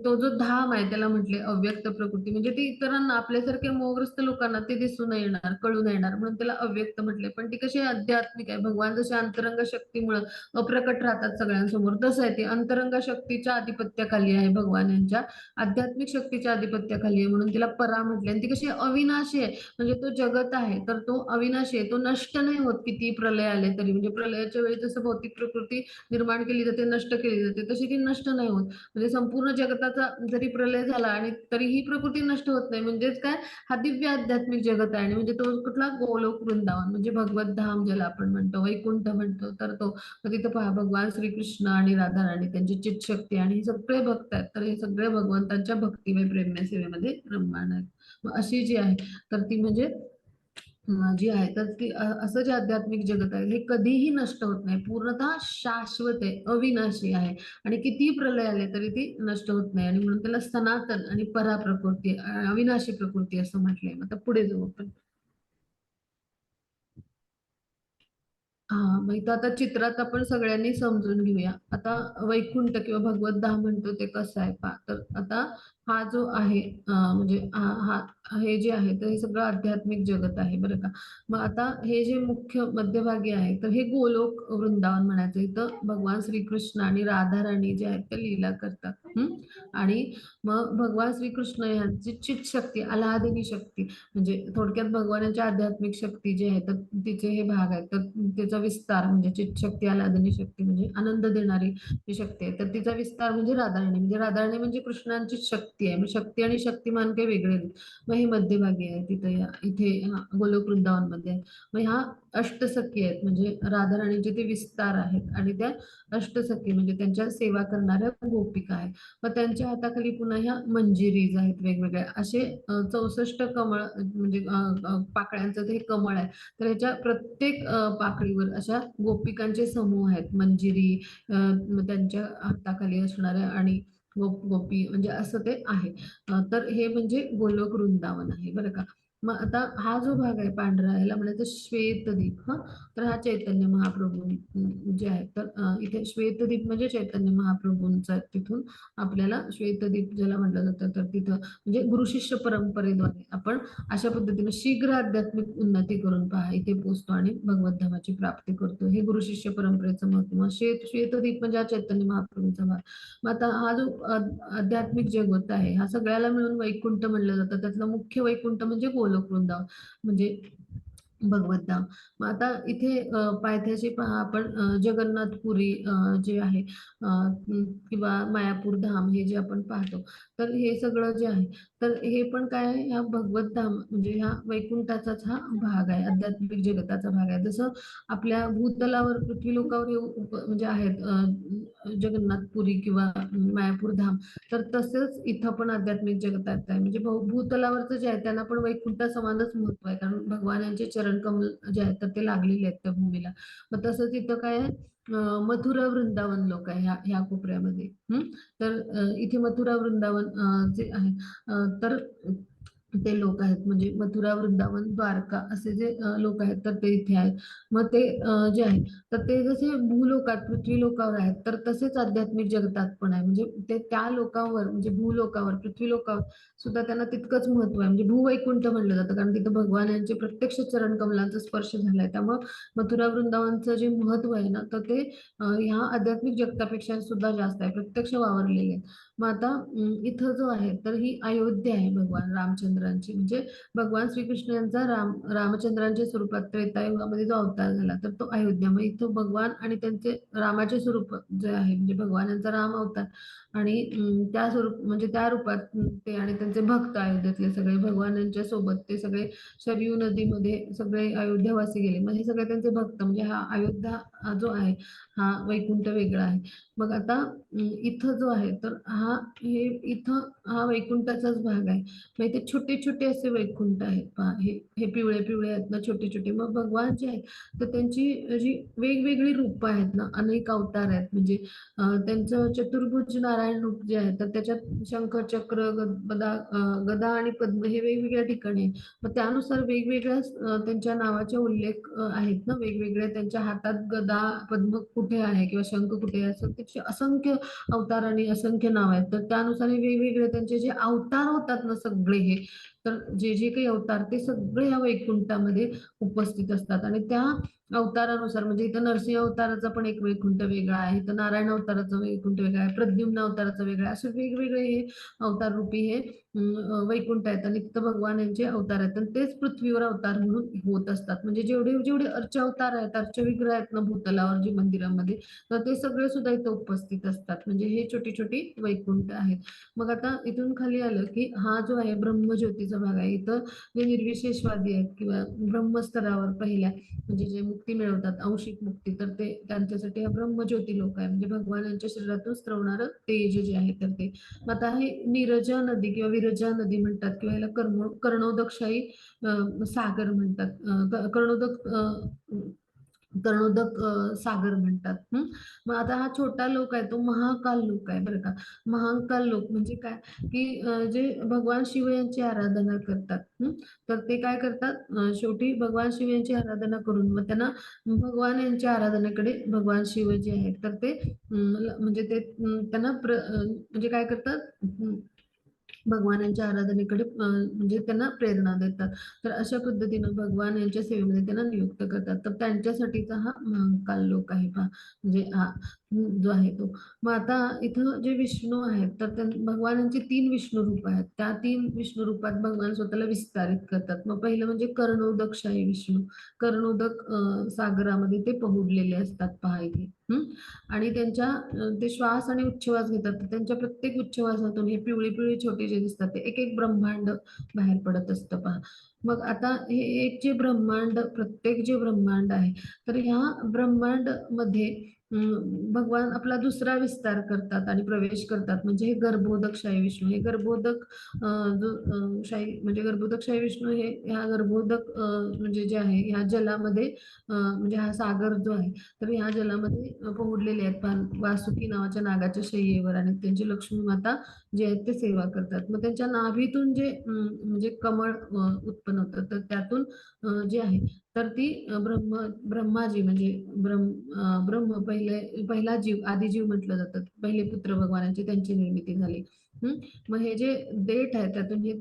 तो जो धाम आहे त्याला म्हटले अव्यक्त प्रकृती. म्हणजे ती इतरांना आपल्यासारख्या मोहग्रस्त लोकांना ते दिसून नाही येणार, कळून नाही येणार, म्हणून त्याला अव्यक्त म्हटले. पण ती कशी आध्यात्मिक आहे. भगवान जसे अंतरंग शक्तीमुळे अप्रकट राहतात सगळ्यांसमोर, तसं आहे ती अंतरंग शक्तीच्या आधिपत्याखाली आहे भगवान यांच्या, आध्यात्मिक शक्तीच्या आधिपत्याखाली आहे, म्हणून तिला परा म्हटले. आणि ती कशी अविनाशी आहे, म्हणजे तो जगत आहे तर तो अविनाशी आहे, तो नष्ट नाही होत किती प्रलय आले तरी. म्हणजे प्रलयाच्या वेळी जसं भौतिक प्रकृती निर्माण केली जाते ते नष्ट केली जाते तशी ती नष्ट नाही होत. म्हणजे संपूर्ण जगताचा जरी प्रलय झाला आणि तरीही प्रकृती नष्ट होत नाही. म्हणजेच काय, हा दिव्य आध्यात्मिक जगत आहे आणि म्हणजे तो कुठला गोलोक वृंदावन म्हणजे भगवत धाम ज्याला आपण म्हणतो, वैकुंठ म्हणतो. तर तो तिथं पहा भगवान श्रीकृष्ण आणि राधाराणी त्यांची चितशक्ती आणि हे सगळे भक्त आहेत. तर हे सगळे भगवंतांच्या भक्तिमय प्रेममय सेवेमध्ये रममाण आहेत. मग अशी जी आहे तर ती म्हणजे जी आहे तर ती असं जे आध्यात्मिक जगत आहे हे कधीही नष्ट होत नाही. पूर्णतः शाश्वत आहे, अविनाशी आहे आणि कितीही प्रलय आले तरी ती नष्ट होत नाही आणि म्हणून त्याला सनातन आणि परा प्रकृती, अविनाशी प्रकृती असं म्हटलंय. मग आता पुढे जाऊ आपण. हा, मग इथं आता चित्रात आपण सगळ्यांनी समजून घेऊया. आता वैकुंठ किंवा भगवत धाम म्हणतो ते कसं आहे पहा. तर आता हा जो आहे म्हणजे हा हा हे जे आहे तर हे सगळं आध्यात्मिक जगत आहे बरं का. मग आता हे जे मुख्य मध्यभागी आहे तर हे गोलोक वृंदावन म्हणायचं. इथं भगवान श्रीकृष्ण आणि राधाराणी जे आहेत ते लीला करतात. आणि मग भगवान श्रीकृष्ण यांची चित शक्ती, आल्हादिनी शक्ती म्हणजे थोडक्यात भगवानाच्या आध्यात्मिक शक्ती जी आहे तर तिचे हे भाग आहेत. तर त्याचा विस्तार म्हणजे चितशक्ती, आल्हादिनी शक्ती म्हणजे आनंद देणारी जी शक्ती आहे तर तिचा विस्तार म्हणजे राधाराणी. म्हणजे राधाराणी म्हणजे कृष्णांची शक्ती आहे. मग शक्ती आणि शक्तिमान काही वेगळे नाही. मग हे मध्यभागी आहे तिथे इथे गोलोक वृंदावन मध्ये आहे. मग ह्या अष्टसखी आहेत म्हणजे राधाराणीचे ते विस्तार आहेत आणि त्या अष्टसखी म्हणजे त्यांच्या सेवा करणाऱ्या गोपिका आहेत. मग त्यांच्या हाताखाली पुन्हा ह्या मंजिरीज आहेत वेगवेगळ्या असे 64 कमळ म्हणजे पाकळ्यांचं ते कमळ आहे. तर ह्याच्या प्रत्येक पाकळीवर अशा गोपिकांचे समूह आहेत. मंजिरी मग त्यांच्या हाताखाली असणाऱ्या आणि गोपी म्हणजे असं ते आहे. तर हे म्हणजे गोलोक वृंदावन आहे बरं का. मग आता हा जो भाग आहे पांढरा ह्याला म्हणायचं श्वेतदीप. तर हा चैतन्य महाप्रभू जे आहे तर इथे श्वेतदीप म्हणजे चैतन्य महाप्रभूंचा तिथून आपल्याला श्वेतदीप ज्याला म्हटलं जातं तर तिथं म्हणजे गुरु शिष्य परंपरेद्वारे आपण अशा पद्धतीने शीघ्र आध्यात्मिक उन्नती करून पहा इथे पोहोचतो आणि भगवत धामाची प्राप्ती करतो. हे गुरु शिष्य परंपरेचं महत्व. मग श्वेतदीप म्हणजे हा चैतन्य महाप्रभूंचा भाग. मग आता हा जो आध्यात्मिक जगत आहे हा सगळ्याला मिळून वैकुंठ म्हणलं जातं. त्यातलं मुख्य वैकुंठ म्हणजे गोलोक वृंदावन म्हणजे भगवत धाम. मग आता इथे पायथ्याशी पहा आपण जगन्नाथपुरी जे आहे किंवा मायापूर धाम हे जे आपण पाहतो तर हे सगळं जे आहे तर हे पण काय आहे ह्या भगवत धाम म्हणजे ह्या वैकुंठाचाच हा भाग आहे, आध्यात्मिक जगताचा भाग आहे. जसं आपल्या भूतलावर पृथ्वी लोकावर हे म्हणजे आहेत जगन्नाथपुरी किंवा मायापूर धाम तर तसंच इथं पण आध्यात्मिक जगतात आहे. म्हणजे भूतलावरचं जे आहे त्यांना पण वैकुंठा समानच महत्व आहे कारण भगवानांचे चरण कमल जे आहेत तर ते लागलेले आहेत त्या भूमीला. मग तसंच इथं काय आहे मथुरा वृंदावन लोक आहे ह्या कोपऱ्यामध्ये. तर इथे मथुरा वृंदावन जे आहे तर ते लोक आहेत म्हणजे मथुरा वृंदावन द्वारका असे जे लोक आहेत तर ते इथे आहेत. मग ते जे आहे तर ते जसे भूलोकात पृथ्वी लोकावर आहेत तर तसेच आध्यात्मिक जगतात पण आहे. म्हणजे ते त्या लोकांवर म्हणजे भूलोकावर पृथ्वी लोकावर सुद्धा त्यांना तितकंच महत्व आहे. म्हणजे भूवैकुंठ म्हणलं जातं कारण तिथं भगवान यांचे प्रत्यक्ष चरण कमलांचा स्पर्श झालाय. त्यामुळे मथुरा वृंदावनचं जे महत्व आहे ना तर ते ह्या आध्यात्मिक जगतापेक्षा सुद्धा जास्त आहे, प्रत्यक्ष वावरलेले आहे. मग आता इथं जो आहे तर ही अयोध्या आहे भगवान रामचंद्रांची. म्हणजे भगवान श्रीकृष्ण यांचा रामचंद्रांच्या स्वरूपात त्रेतायुगामध्ये जो अवतार झाला तर तो अयोध्या. मग इथं भगवान आणि त्यांचे रामाचे स्वरूप जे आहे म्हणजे भगवान यांचा राम अवतार आणि त्या स्वरूप म्हणजे त्या रूपात ते आणि त्यांचे भक्त अयोध्येतले सगळे भगवानांच्या सोबत ते सगळे शरयू नदीमध्ये सगळे अयोध्यावासी गेले. म्हणजे सगळे त्यांचे भक्त म्हणजे हा अयोध्या जो आहे हा वैकुंठ वेगळा आहे. मग आता इथं जो आहे तर हे इथं हा वैकुंठाचाच भाग आहे. मग इथे छोटे छोटे असे वैकुंठ आहेत पहा हे हे पिवळे पिवळे आहेत ना छोटे छोटे. मग भगवान जे आहेत तर त्यांची जी वेगवेगळी रूप आहेत ना अनेक अवतार आहेत म्हणजे त्यांचं चतुर्भुज नारायण रूप जे आहे तर त्याच्यात शंख चक्र गदा आणि पद्म हे वेगवेगळ्या ठिकाणी आहे. मग त्यानुसार वेगवेगळ्या त्यांच्या नावाचे उल्लेख आहेत ना वेगवेगळे त्यांच्या हातात गदा पद्म कुठे आहे किंवा शंख कुठे आहे असं त्याचे असंख्य अवतार आणि असंख्य नाव आहेत. तर त्यानुसार हे वेगवेगळे त्यांचे जे अवतार होतात ना सगळे हे तर जे जे काही अवतार ते सगळे या वैकुंठामध्ये उपस्थित असतात आणि त्या अवतारानुसार, म्हणजे इथं नरसिंह अवताराचा पण एक वैकुंठ वेगळा आहे, इथं नारायण अवताराचा वैकुंठ वेगळा आहे, प्रद्युम्न अवताराचा वेगळा आहे, असे वेगवेगळे हे अवतार रूपी हे वैकुंठ आहेत आणि तिथं भगवान यांचे अवतार आहेत आणि तेच पृथ्वीवर अवतार म्हणून होत असतात. म्हणजे जेवढे जेवढे अर्च अवतार आहेत, अर्च विग्रह आहेत ना भूतलावर जी मंदिरामध्ये, तर ते सगळे सुद्धा इथं उपस्थित असतात. म्हणजे हे छोटी छोटी वैकुंठ आहेत. मग आता इथून खाली आलं की हा जो आहे ब्रह्मज्योतीचा भाग आहे. इथं जे निर्विशेषवादी आहेत किंवा ब्रह्मस्तरावर पहिल्या म्हणजे जे मुक्ती मिळवतात, आंशिक मुक्ती, तर ते त्यांच्यासाठी हा ब्रह्मज्योती लोक आहे. म्हणजे भगवानांच्या शरीरातून स्रवणारं तेज जे आहे तर ते. मग आता हे नीरजा नदी किंवा विरजा नदी म्हणतात किंवा याला कर्णोदकशाही सागर म्हणतात. कर्णोदक सागर म्हणतात. मग आता हा छोटा लोक आहे तो महाकाल लोक आहे बरं का. महाकाल लोक म्हणजे काय, की जे भगवान शिव यांची आराधना करतात. तर ते काय करतात, शेवटी भगवान शिव यांची आराधना करून मग त्यांना भगवान यांच्या आराधनेकडे भगवान शिव जे आहेत तर ते म्हणजे ते त्यांना म्हणजे काय करतात, भगवानांच्या आराधनेकडे म्हणजे त्यांना प्रेरणा देतात. तर अशा पद्धतीनं भगवान यांच्या सेवेमध्ये त्यांना नियुक्त करतात. तर त्यांच्यासाठीचा हा महाकाल लोक आहे पहा, म्हणजे हा जो आहे तो. मग आता इथं जे विष्णू आहेत तर भगवानांचे 3 विष्णू रूप आहेत. त्या 3 विष्णू रूपात भगवान स्वतःला विस्तारित करतात. मग पहिलं म्हणजे कर्णोदकशाही विष्णू. कर्णोदक सागरामध्ये ते पहुडलेले असतात पहा इथे. आणि त्यांच्या ते श्वास आणि उच्छ्वास घेतात, तर त्यांच्या प्रत्येक उच्छ्वासातून हे पिवळी पिवळी छोटे जे दिसतात ते एक एक ब्रह्मांड बाहेर पडत असतं पहा. मग आता हे एक जे ब्रह्मांड, प्रत्येक जे ब्रह्मांड आहे तर ह्या ब्रह्मांड मध्ये भगवान आपला दुसरा विस्तार करतात आणि प्रवेश करतात. म्हणजे हे गर्भोदकशाही विष्णू, हे गर्भोदक शाही म्हणजे गर्भोदकशाही विष्णू हे ह्या गर्भोदक म्हणजे जे आहे ह्या जलामध्ये म्हणजे हा सागर जो आहे तर ह्या जलामध्ये पोहडलेले आहेत वासुकी नावाच्या नागाच्या शय्येवर आणि त्यांची लक्ष्मी माता जे आहेत ते सेवा करतात. मग त्यांच्या नाभीतून जे म्हणजे कमळ उत्पन्न होतं तर त्यातून जे आहे तर ती ब्रह्माजी म्हणजे ब्रह्म पहिला जीव आदिजीव म्हटलं जातं, पहिले पुत्र भगवानाचे त्यांची निर्मिती झाली. मग हे जे देठ आहे त्यातून हे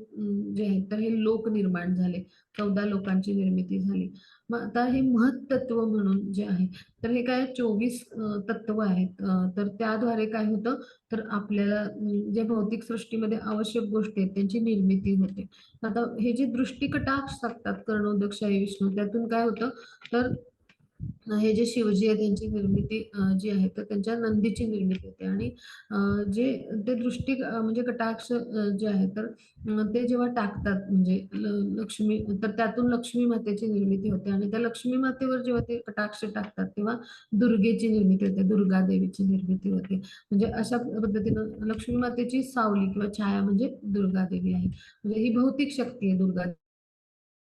जे आहे तर हे लोक निर्माण झाले, 14 लोकांची निर्मिती झाली. मग आता हे महत्तत्व म्हणून जे आहे तर हे काय 24 तत्व आहेत. तर त्याद्वारे काय होतं, तर आपल्याला जे भौतिक सृष्टीमध्ये आवश्यक गोष्टी आहेत त्यांची निर्मिती होते. आता हे जे दृष्टी कटाक्ष सांगतात कर्णोदकशाही विष्णू, त्यातून काय होतं, तर हे जे शिवजी आहे त्यांची निर्मिती जी आहे तर त्यांच्या नंदीची निर्मिती होते आणि जे ते दृष्टी म्हणजे कटाक्ष जे आहे तर ते जेव्हा टाकतात म्हणजे लक्ष्मी, तर त्यातून लक्ष्मी मातेची निर्मिती होते आणि त्या लक्ष्मी मातेवर जेव्हा ते कटाक्ष टाकतात तेव्हा दुर्गेची निर्मिती होते, दुर्गा देवीची निर्मिती होते. म्हणजे अशा पद्धतीनं लक्ष्मी मातेची सावली किंवा छाया म्हणजे दुर्गा देवी आहे. म्हणजे ही भौतिक शक्ती आहे दुर्गा,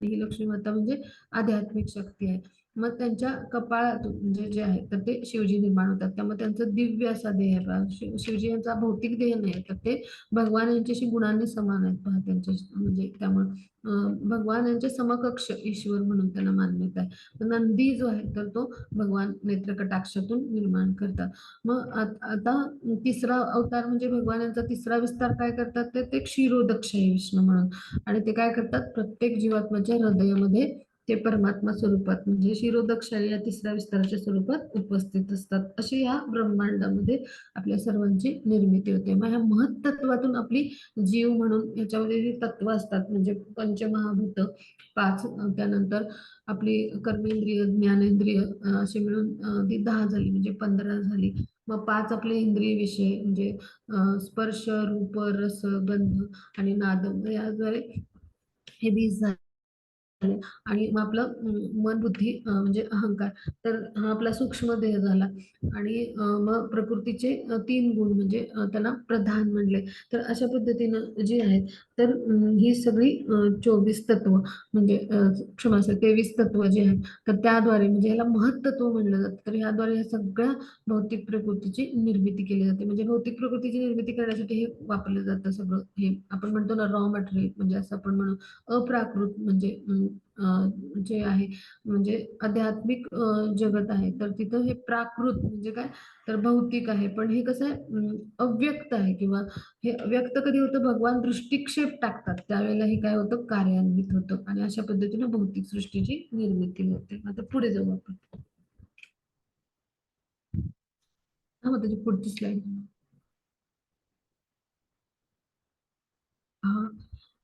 ही लक्ष्मी माता म्हणजे आध्यात्मिक शक्ती आहे. मग त्यांच्या कपाळातून म्हणजे जे आहे तर ते शिवजी निर्माण होतात. त्यामुळे त्यांचं दिव्य असा देह आहे पहा. शिवजी यांचा भौतिक देह नाही तर ते भगवान यांच्याशी गुणांनी समान आहेत पहा त्यांच्या, म्हणजे त्यामुळे भगवान यांचे समकक्ष ईश्वर म्हणून त्यांना मान्यता आहे. तर नंदी जो आहे तर तो भगवान नेत्रकटाक्षातून निर्माण करतात. मग आता तिसरा अवतार म्हणजे भगवान यांचा तिसरा विस्तार काय करतात, ते क्षीरोदकशाही विष्णू म्हणून. आणि ते काय करतात, प्रत्येक जीवात्म्याच्या हृदयामध्ये ते परमात्मा स्वरूपात म्हणजे क्षीरोदकशाही या तिसऱ्या विस्ताराच्या स्वरूपात उपस्थित असतात. अशी या ब्रह्मांडामध्ये आपल्या सर्वांची निर्मिती होते. मग ह्या महत्त्वातून आपली जीव म्हणून याच्यामध्ये जी तत्व असतात म्हणजे पंचमहाभूत 5, त्यानंतर आपली कर्मेंद्रिय, ज्ञानेंद्रिय असे मिळून ती 10 झाली म्हणजे 15 झाली. मग 5 आपले इंद्रिय विषय म्हणजे स्पर्श, रूप, रस, गंध आणि नाद, याद्वारे हे 20 झाले. आणि मग आपलं मन, बुद्धी म्हणजे अहंकार, तर हा आपला सूक्ष्म देह झाला. आणि मग प्रकृतीचे 3 गुण म्हणजे त्याला प्रधान म्हणले. तर अशा पद्धतीनं जी आहेत तर ही सगळी 24 तत्व म्हणजे क्षमा असेल 23 तत्व जे आहेत तर त्याद्वारे म्हणजे याला महत्त्व म्हणलं जातं. तर ह्याद्वारे या सगळ्या भौतिक प्रकृतीची निर्मिती केली जाते. म्हणजे भौतिक प्रकृतीची निर्मिती करण्यासाठी हे वापरलं जातं सगळं. हे आपण म्हणतो ना रॉ मटेरियल, म्हणजे असं आपण म्हणू. अप्राकृत म्हणजे जे आहे म्हणजे आध्यात्मिक जगत आहे, तर तिथं हे प्राकृत म्हणजे काय, तर भौतिक आहे. पण हे कसं आहे, अव्यक्त आहे किंवा हे व्यक्त कधी होतं, भगवान दृष्टिक्षेप टाकतात त्यावेळेला हे काय होतं, कार्यान्वित होतं आणि अशा पद्धतीने भौतिक सृष्टीची निर्मिती होते. आता पुढे जाऊ आपण. हा, मग त्याची पुढची स्लाइड. हा,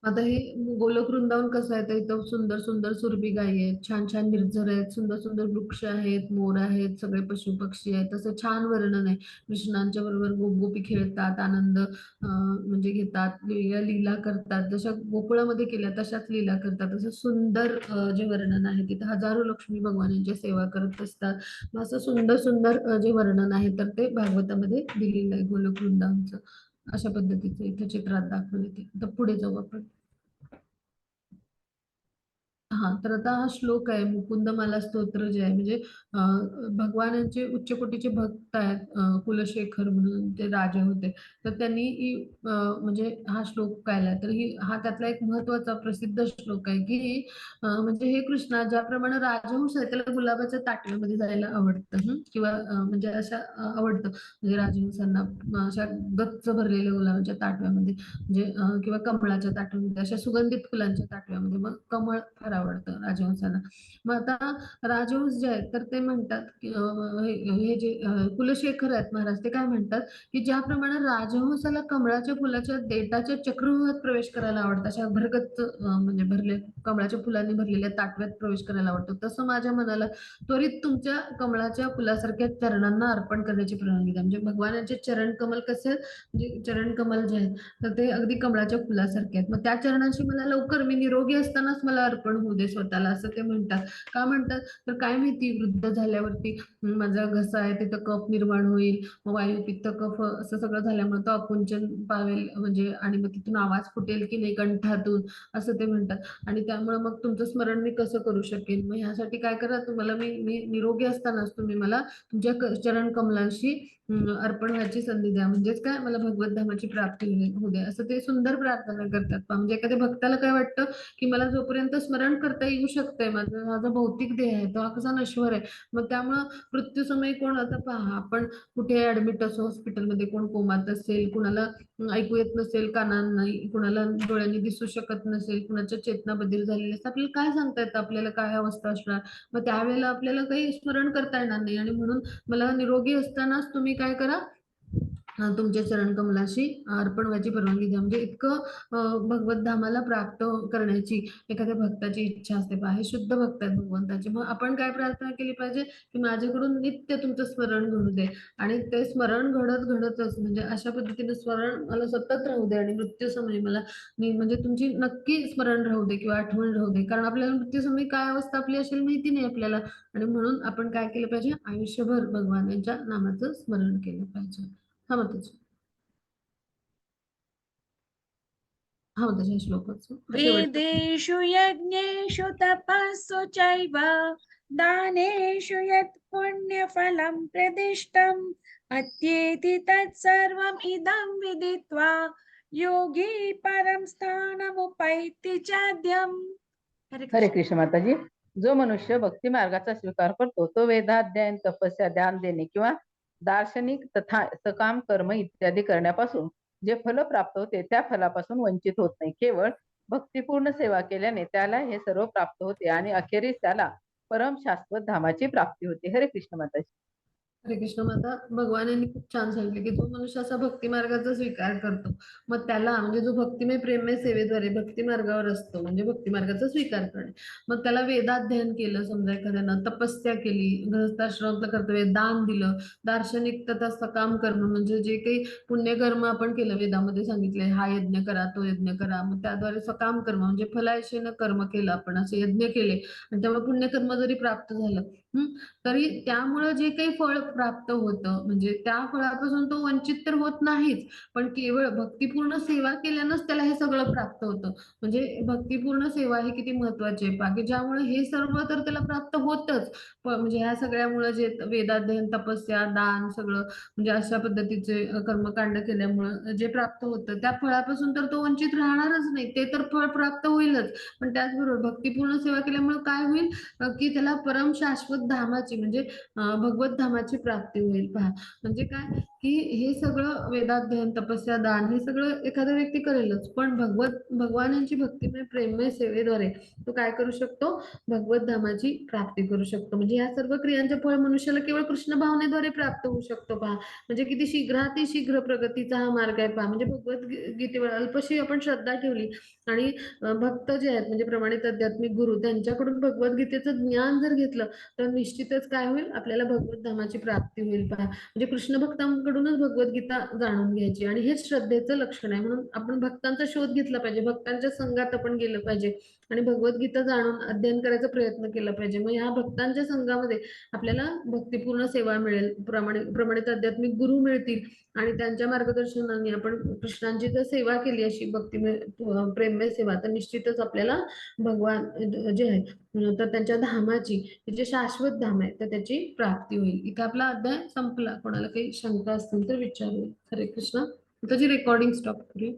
आता हे गोलोक वृंदावन कसं आहे, तर इथं सुंदर सुंदर सुरभी गायी आहेत, छान छान निर्झर आहेत, सुंदर सुंदर वृक्ष आहेत, मोर आहेत, सगळे पशु पक्षी आहेत. तसं छान वर्णन आहे. कृष्णांच्या बरोबर गोपी खेळतात, आनंद म्हणजे घेतात, लीला करतात, जशा गोकुळामध्ये केल्या तशाच लीला करतात. असं सुंदर जे वर्णन आहे, तिथं हजारो लक्ष्मी भगवानांची सेवा करत असतात. मग असं सुंदर सुंदर जे वर्णन आहे, तर ते भागवतामध्ये दिलेलं आहे गोलोक वृंदावनचं. अशा पद्धतीचं इथे चित्रात दाखवले ते. आता पुढे जाऊ आपण. हा, तर आता हा श्लोक आहे मुकुंदमाला स्तोत्र जे आहे, म्हणजे भगवानांचे उच्च कोटीचे भक्त आहेत, कुलशेखर म्हणून ते राजे होते. तर त्यांनी म्हणजे हा श्लोक गायला. तर हा त्यातला एक महत्वाचा प्रसिद्ध श्लोक आहे की म्हणजे हे कृष्णा, ज्याप्रमाणे राजहंस आहे त्याला गुलाबाच्या ताटव्यामध्ये जायला आवडतं, किंवा म्हणजे अशा आवडतं, म्हणजे राजहंसांना अशा गच्च भरलेल्या गुलाबाच्या ताटव्यामध्ये, म्हणजे किंवा कमळाच्या ताटव्यामध्ये, अशा सुगंधित फुलांच्या ताटव्यामध्ये, मग कमळ फार आवडतं राजहंसाला. मग आता राजहंस जे आहेत, तर ते म्हणतात की हे जे कुलशेखर आहेत महाराज, ते काय म्हणतात की ज्याप्रमाणे राजहंसाला कमळाच्या फुलाच्या देठाच्या चक्रव्यूहात प्रवेश करायला आवडतं, अशा भरगच्च म्हणजे भरले कमळाच्या फुलांनी भरलेल्या ताटव्यात प्रवेश करायला आवडतो, तसं माझ्या मनाला त्वरित तुमच्या कमळाच्या फुलासारख्या चरणांना अर्पण करण्याची परवानगी द्या. म्हणजे भगवानाचे चरण कमल कसे आहेत, म्हणजे चरण कमल जे आहेत, तर ते अगदी कमळाच्या फुलासारखे आहेत. मग त्या चरणांशी मला लवकर, मी निरोगी असतानाच मला अर्पण होऊ दे स्वतःला, असं ते म्हणतात. का म्हणतात, तर काय माहिती वृद्ध झाल्यावरती माझा घसा आहे तिथं कफ निर्माण होईल, मग वायू पित्त कफ असं सगळं झाल्यामुळे तो आकुंचन पावेल, म्हणजे आणि मग तिथून आवाज फुटेल की नाही कंठातून, असं ते म्हणतात. आणि त्यामुळे मग तुमचं स्मरण मी कसं करू शकेन. मग ह्यासाठी काय करा, तुम्हाला मी निरोगी असतानाच तुम्ही मला तुमच्या चरण कमलांशी अर्पण व्हायची संधी द्या, म्हणजेच काय, मला भगवत धामाची प्राप्ती होऊ द्या, असं ते सुंदर प्रार्थना करतात. म्हणजे एखाद्या भक्ताला काय वाटतं की मला जोपर्यंत स्मरण करता येऊ शकतंय, माझा भौतिक देह आहे तो हा कसा नश्वर आहे, मग त्यामुळं मृत्यूसमयी कोण, आता पहा आपण कुठे ऍडमिट असो हॉस्पिटलमध्ये, कोण कोमात असेल, कुणाला ऐकू येत नसेल कानांना, कुणाला डोळ्यांनी दिसू शकत नसेल, कुणाच्या चेतना बदल झालेली असते, आपल्याला काय सांगता येतं आपल्याला काय अवस्था असणार. मग त्यावेळेला आपल्याला काही स्मरण करता येणार नाही, आणि म्हणून मला निरोगी असतानाच तुम्ही काय करा, तुमच्या चरण कमलाशी अर्पण व्हायची परवानगी द्या. म्हणजे इतकं भगवत धामाला प्राप्त करण्याची एखाद्या भक्ताची इच्छा असते. पहा, हे शुद्ध भक्त आहेत भगवंताचे. मग आपण काय प्रार्थना केली पाहिजे की माझ्याकडून नित्य तुमचं स्मरण घडू दे, आणि ते स्मरण घडतच, म्हणजे अशा पद्धतीने स्मरण मला सतत राहू दे, आणि मृत्यूसमयी मला म्हणजे तुमची नक्की स्मरण राहू दे किंवा आठवण राहू दे, कारण आपल्याला मृत्यूसमयी काय अवस्था आपली असेल माहिती नाही आपल्याला. आणि म्हणून आपण काय केलं पाहिजे, आयुष्यभर भगवानांच्या नामाचं स्मरण केलं पाहिजे. हा, मग त्याच्या श्लोकाचं शेवटचं.
वेदेषु यज्ञेषु तपस्सु चैव दानेषु यत् पुण्यफलं प्रदिष्टम् अत्येति तत्सर्वम् इदं विदित्वा योगी परं स्थानमुपैति चाद्यम्.
हरे कृष्ण माताजी. जो मनुष्य भक्ती मार्गाचा स्वीकार करतो तो वेदाध्ययन, तपस्या, ध्यान देणे किंवा दार्शनिक तथा सकाम कर्म इत्यादी करण्यापासून जे फल प्राप्त होते त्या फलापासून वंचित होत नाही. केवळ भक्तिपूर्ण सेवा केल्याने त्याला हे सर्व प्राप्त होते आणि अखेरीस त्याला परम शाश्वत धामाची प्राप्ती होते. हरे कृष्ण माताजी.
हरे कृष्ण माता. भगवानांनी खूप छान सांगितले की जो मनुष्य असा भक्ती मार्गाचा स्वीकार करतो, मग त्याला, म्हणजे जो भक्तिमय प्रेममय सेवेद्वारे भक्ती मार्गावर असतो, म्हणजे भक्ती मार्गाचा स्वीकार करणे, मग त्याला वेदाध्ययन केलं, समजा एखाद्यानं तपस्या केली, गृहस्थाश्रमातलं कर्तव्य, दान दिलं, दार्शनिक तथा सकाम कर्म, म्हणजे जे काही पुण्यकर्म आपण केलं, वेदामध्ये सांगितलंय हा यज्ञ करा, तो यज्ञ करा, मग त्याद्वारे सकाम कर्म म्हणजे फलायशेनं कर्म केलं, आपण असे यज्ञ केले आणि त्यामुळे पुण्यकर्म जरी प्राप्त झालं, तरी त्यामुळं जे काही फळ प्राप्त होतं म्हणजे त्या फळापासून तो वंचित तर होत नाहीच, पण केवळ भक्तिपूर्ण सेवा केल्यानंच त्याला हे सगळं प्राप्त होतं. म्हणजे भक्तिपूर्ण सेवा ही किती महत्वाची आहे पहा, की ज्यामुळे हे सर्व तर त्याला प्राप्त होतच. म्हणजे ह्या सगळ्यामुळे जे वेदाध्ययन, तपस्या, दान सगळं म्हणजे अशा पद्धतीचे कर्मकांड केल्यामुळं जे प्राप्त होतं त्या फळापासून तर तो वंचित राहणारच नाही. ते तर फळ प्राप्त होईलच. पण त्याचबरोबर भक्तिपूर्ण सेवा केल्यामुळे काय होईल की त्याला परम शाश्वत धामाची म्हणजे भगवत धामाची प्राप्ती होईल पहा. म्हणजे काय की हे सगळं वेदाध्ययन, तपस्या, दान हे सगळं एखादा व्यक्ती करेलच. पण भगवानांची भक्तिमय प्रेममय सेवेद्वारे तो काय करू शकतो? भगवत धामाची प्राप्ती करू शकतो. म्हणजे या सर्व क्रियांचे फळ मनुष्याला केवळ कृष्ण भावनेद्वारे प्राप्त होऊ शकतो पहा. म्हणजे किती शीघ्रातिशीघ्र प्रगतीचा हा मार्ग आहे पहा. म्हणजे गीतेवर अल्पशी आपण श्रद्धा ठेवली आणि भक्त जे आहेत म्हणजे प्रमाणित आध्यात्मिक गुरु त्यांच्याकडून भगवद्गीतेचं ज्ञान जर घेतलं तर निश्चितच काय होईल आपल्याला भगवत धामाची प्राप्ती होईल पहा. म्हणजे कृष्ण भक्तांकडूनच भगवद्गीता जाणून घ्यायची आणि हेच श्रद्धेचं लक्षण आहे. म्हणून आपण भक्तांचा शोध घेतला पाहिजे, भक्तांच्या संघात आपण गेलं पाहिजे आणि भगवद्गीता जाणून अध्ययन करायचा प्रयत्न केला पाहिजे. मग ह्या भक्तांच्या संघामध्ये आपल्याला भक्तिपूर्ण सेवा मिळेल, प्रमाणित आध्यात्मिक गुरु मिळतील आणि त्यांच्या मार्गदर्शनाने आपण कृष्णांची जर सेवा केली अशी भक्तिमय प्रेममय सेवा तर निश्चितच आपल्याला भगवान जे आहे तर त्यांच्या धामाची जे शाश्वत धाम आहे तर त्याची प्राप्ती होईल. इथे आपला अध्याय संपला. कोणाला काही शंका असतील तर विचारूया. हरे कृष्ण. त्याची रेकॉर्डिंग स्टॉप करूया.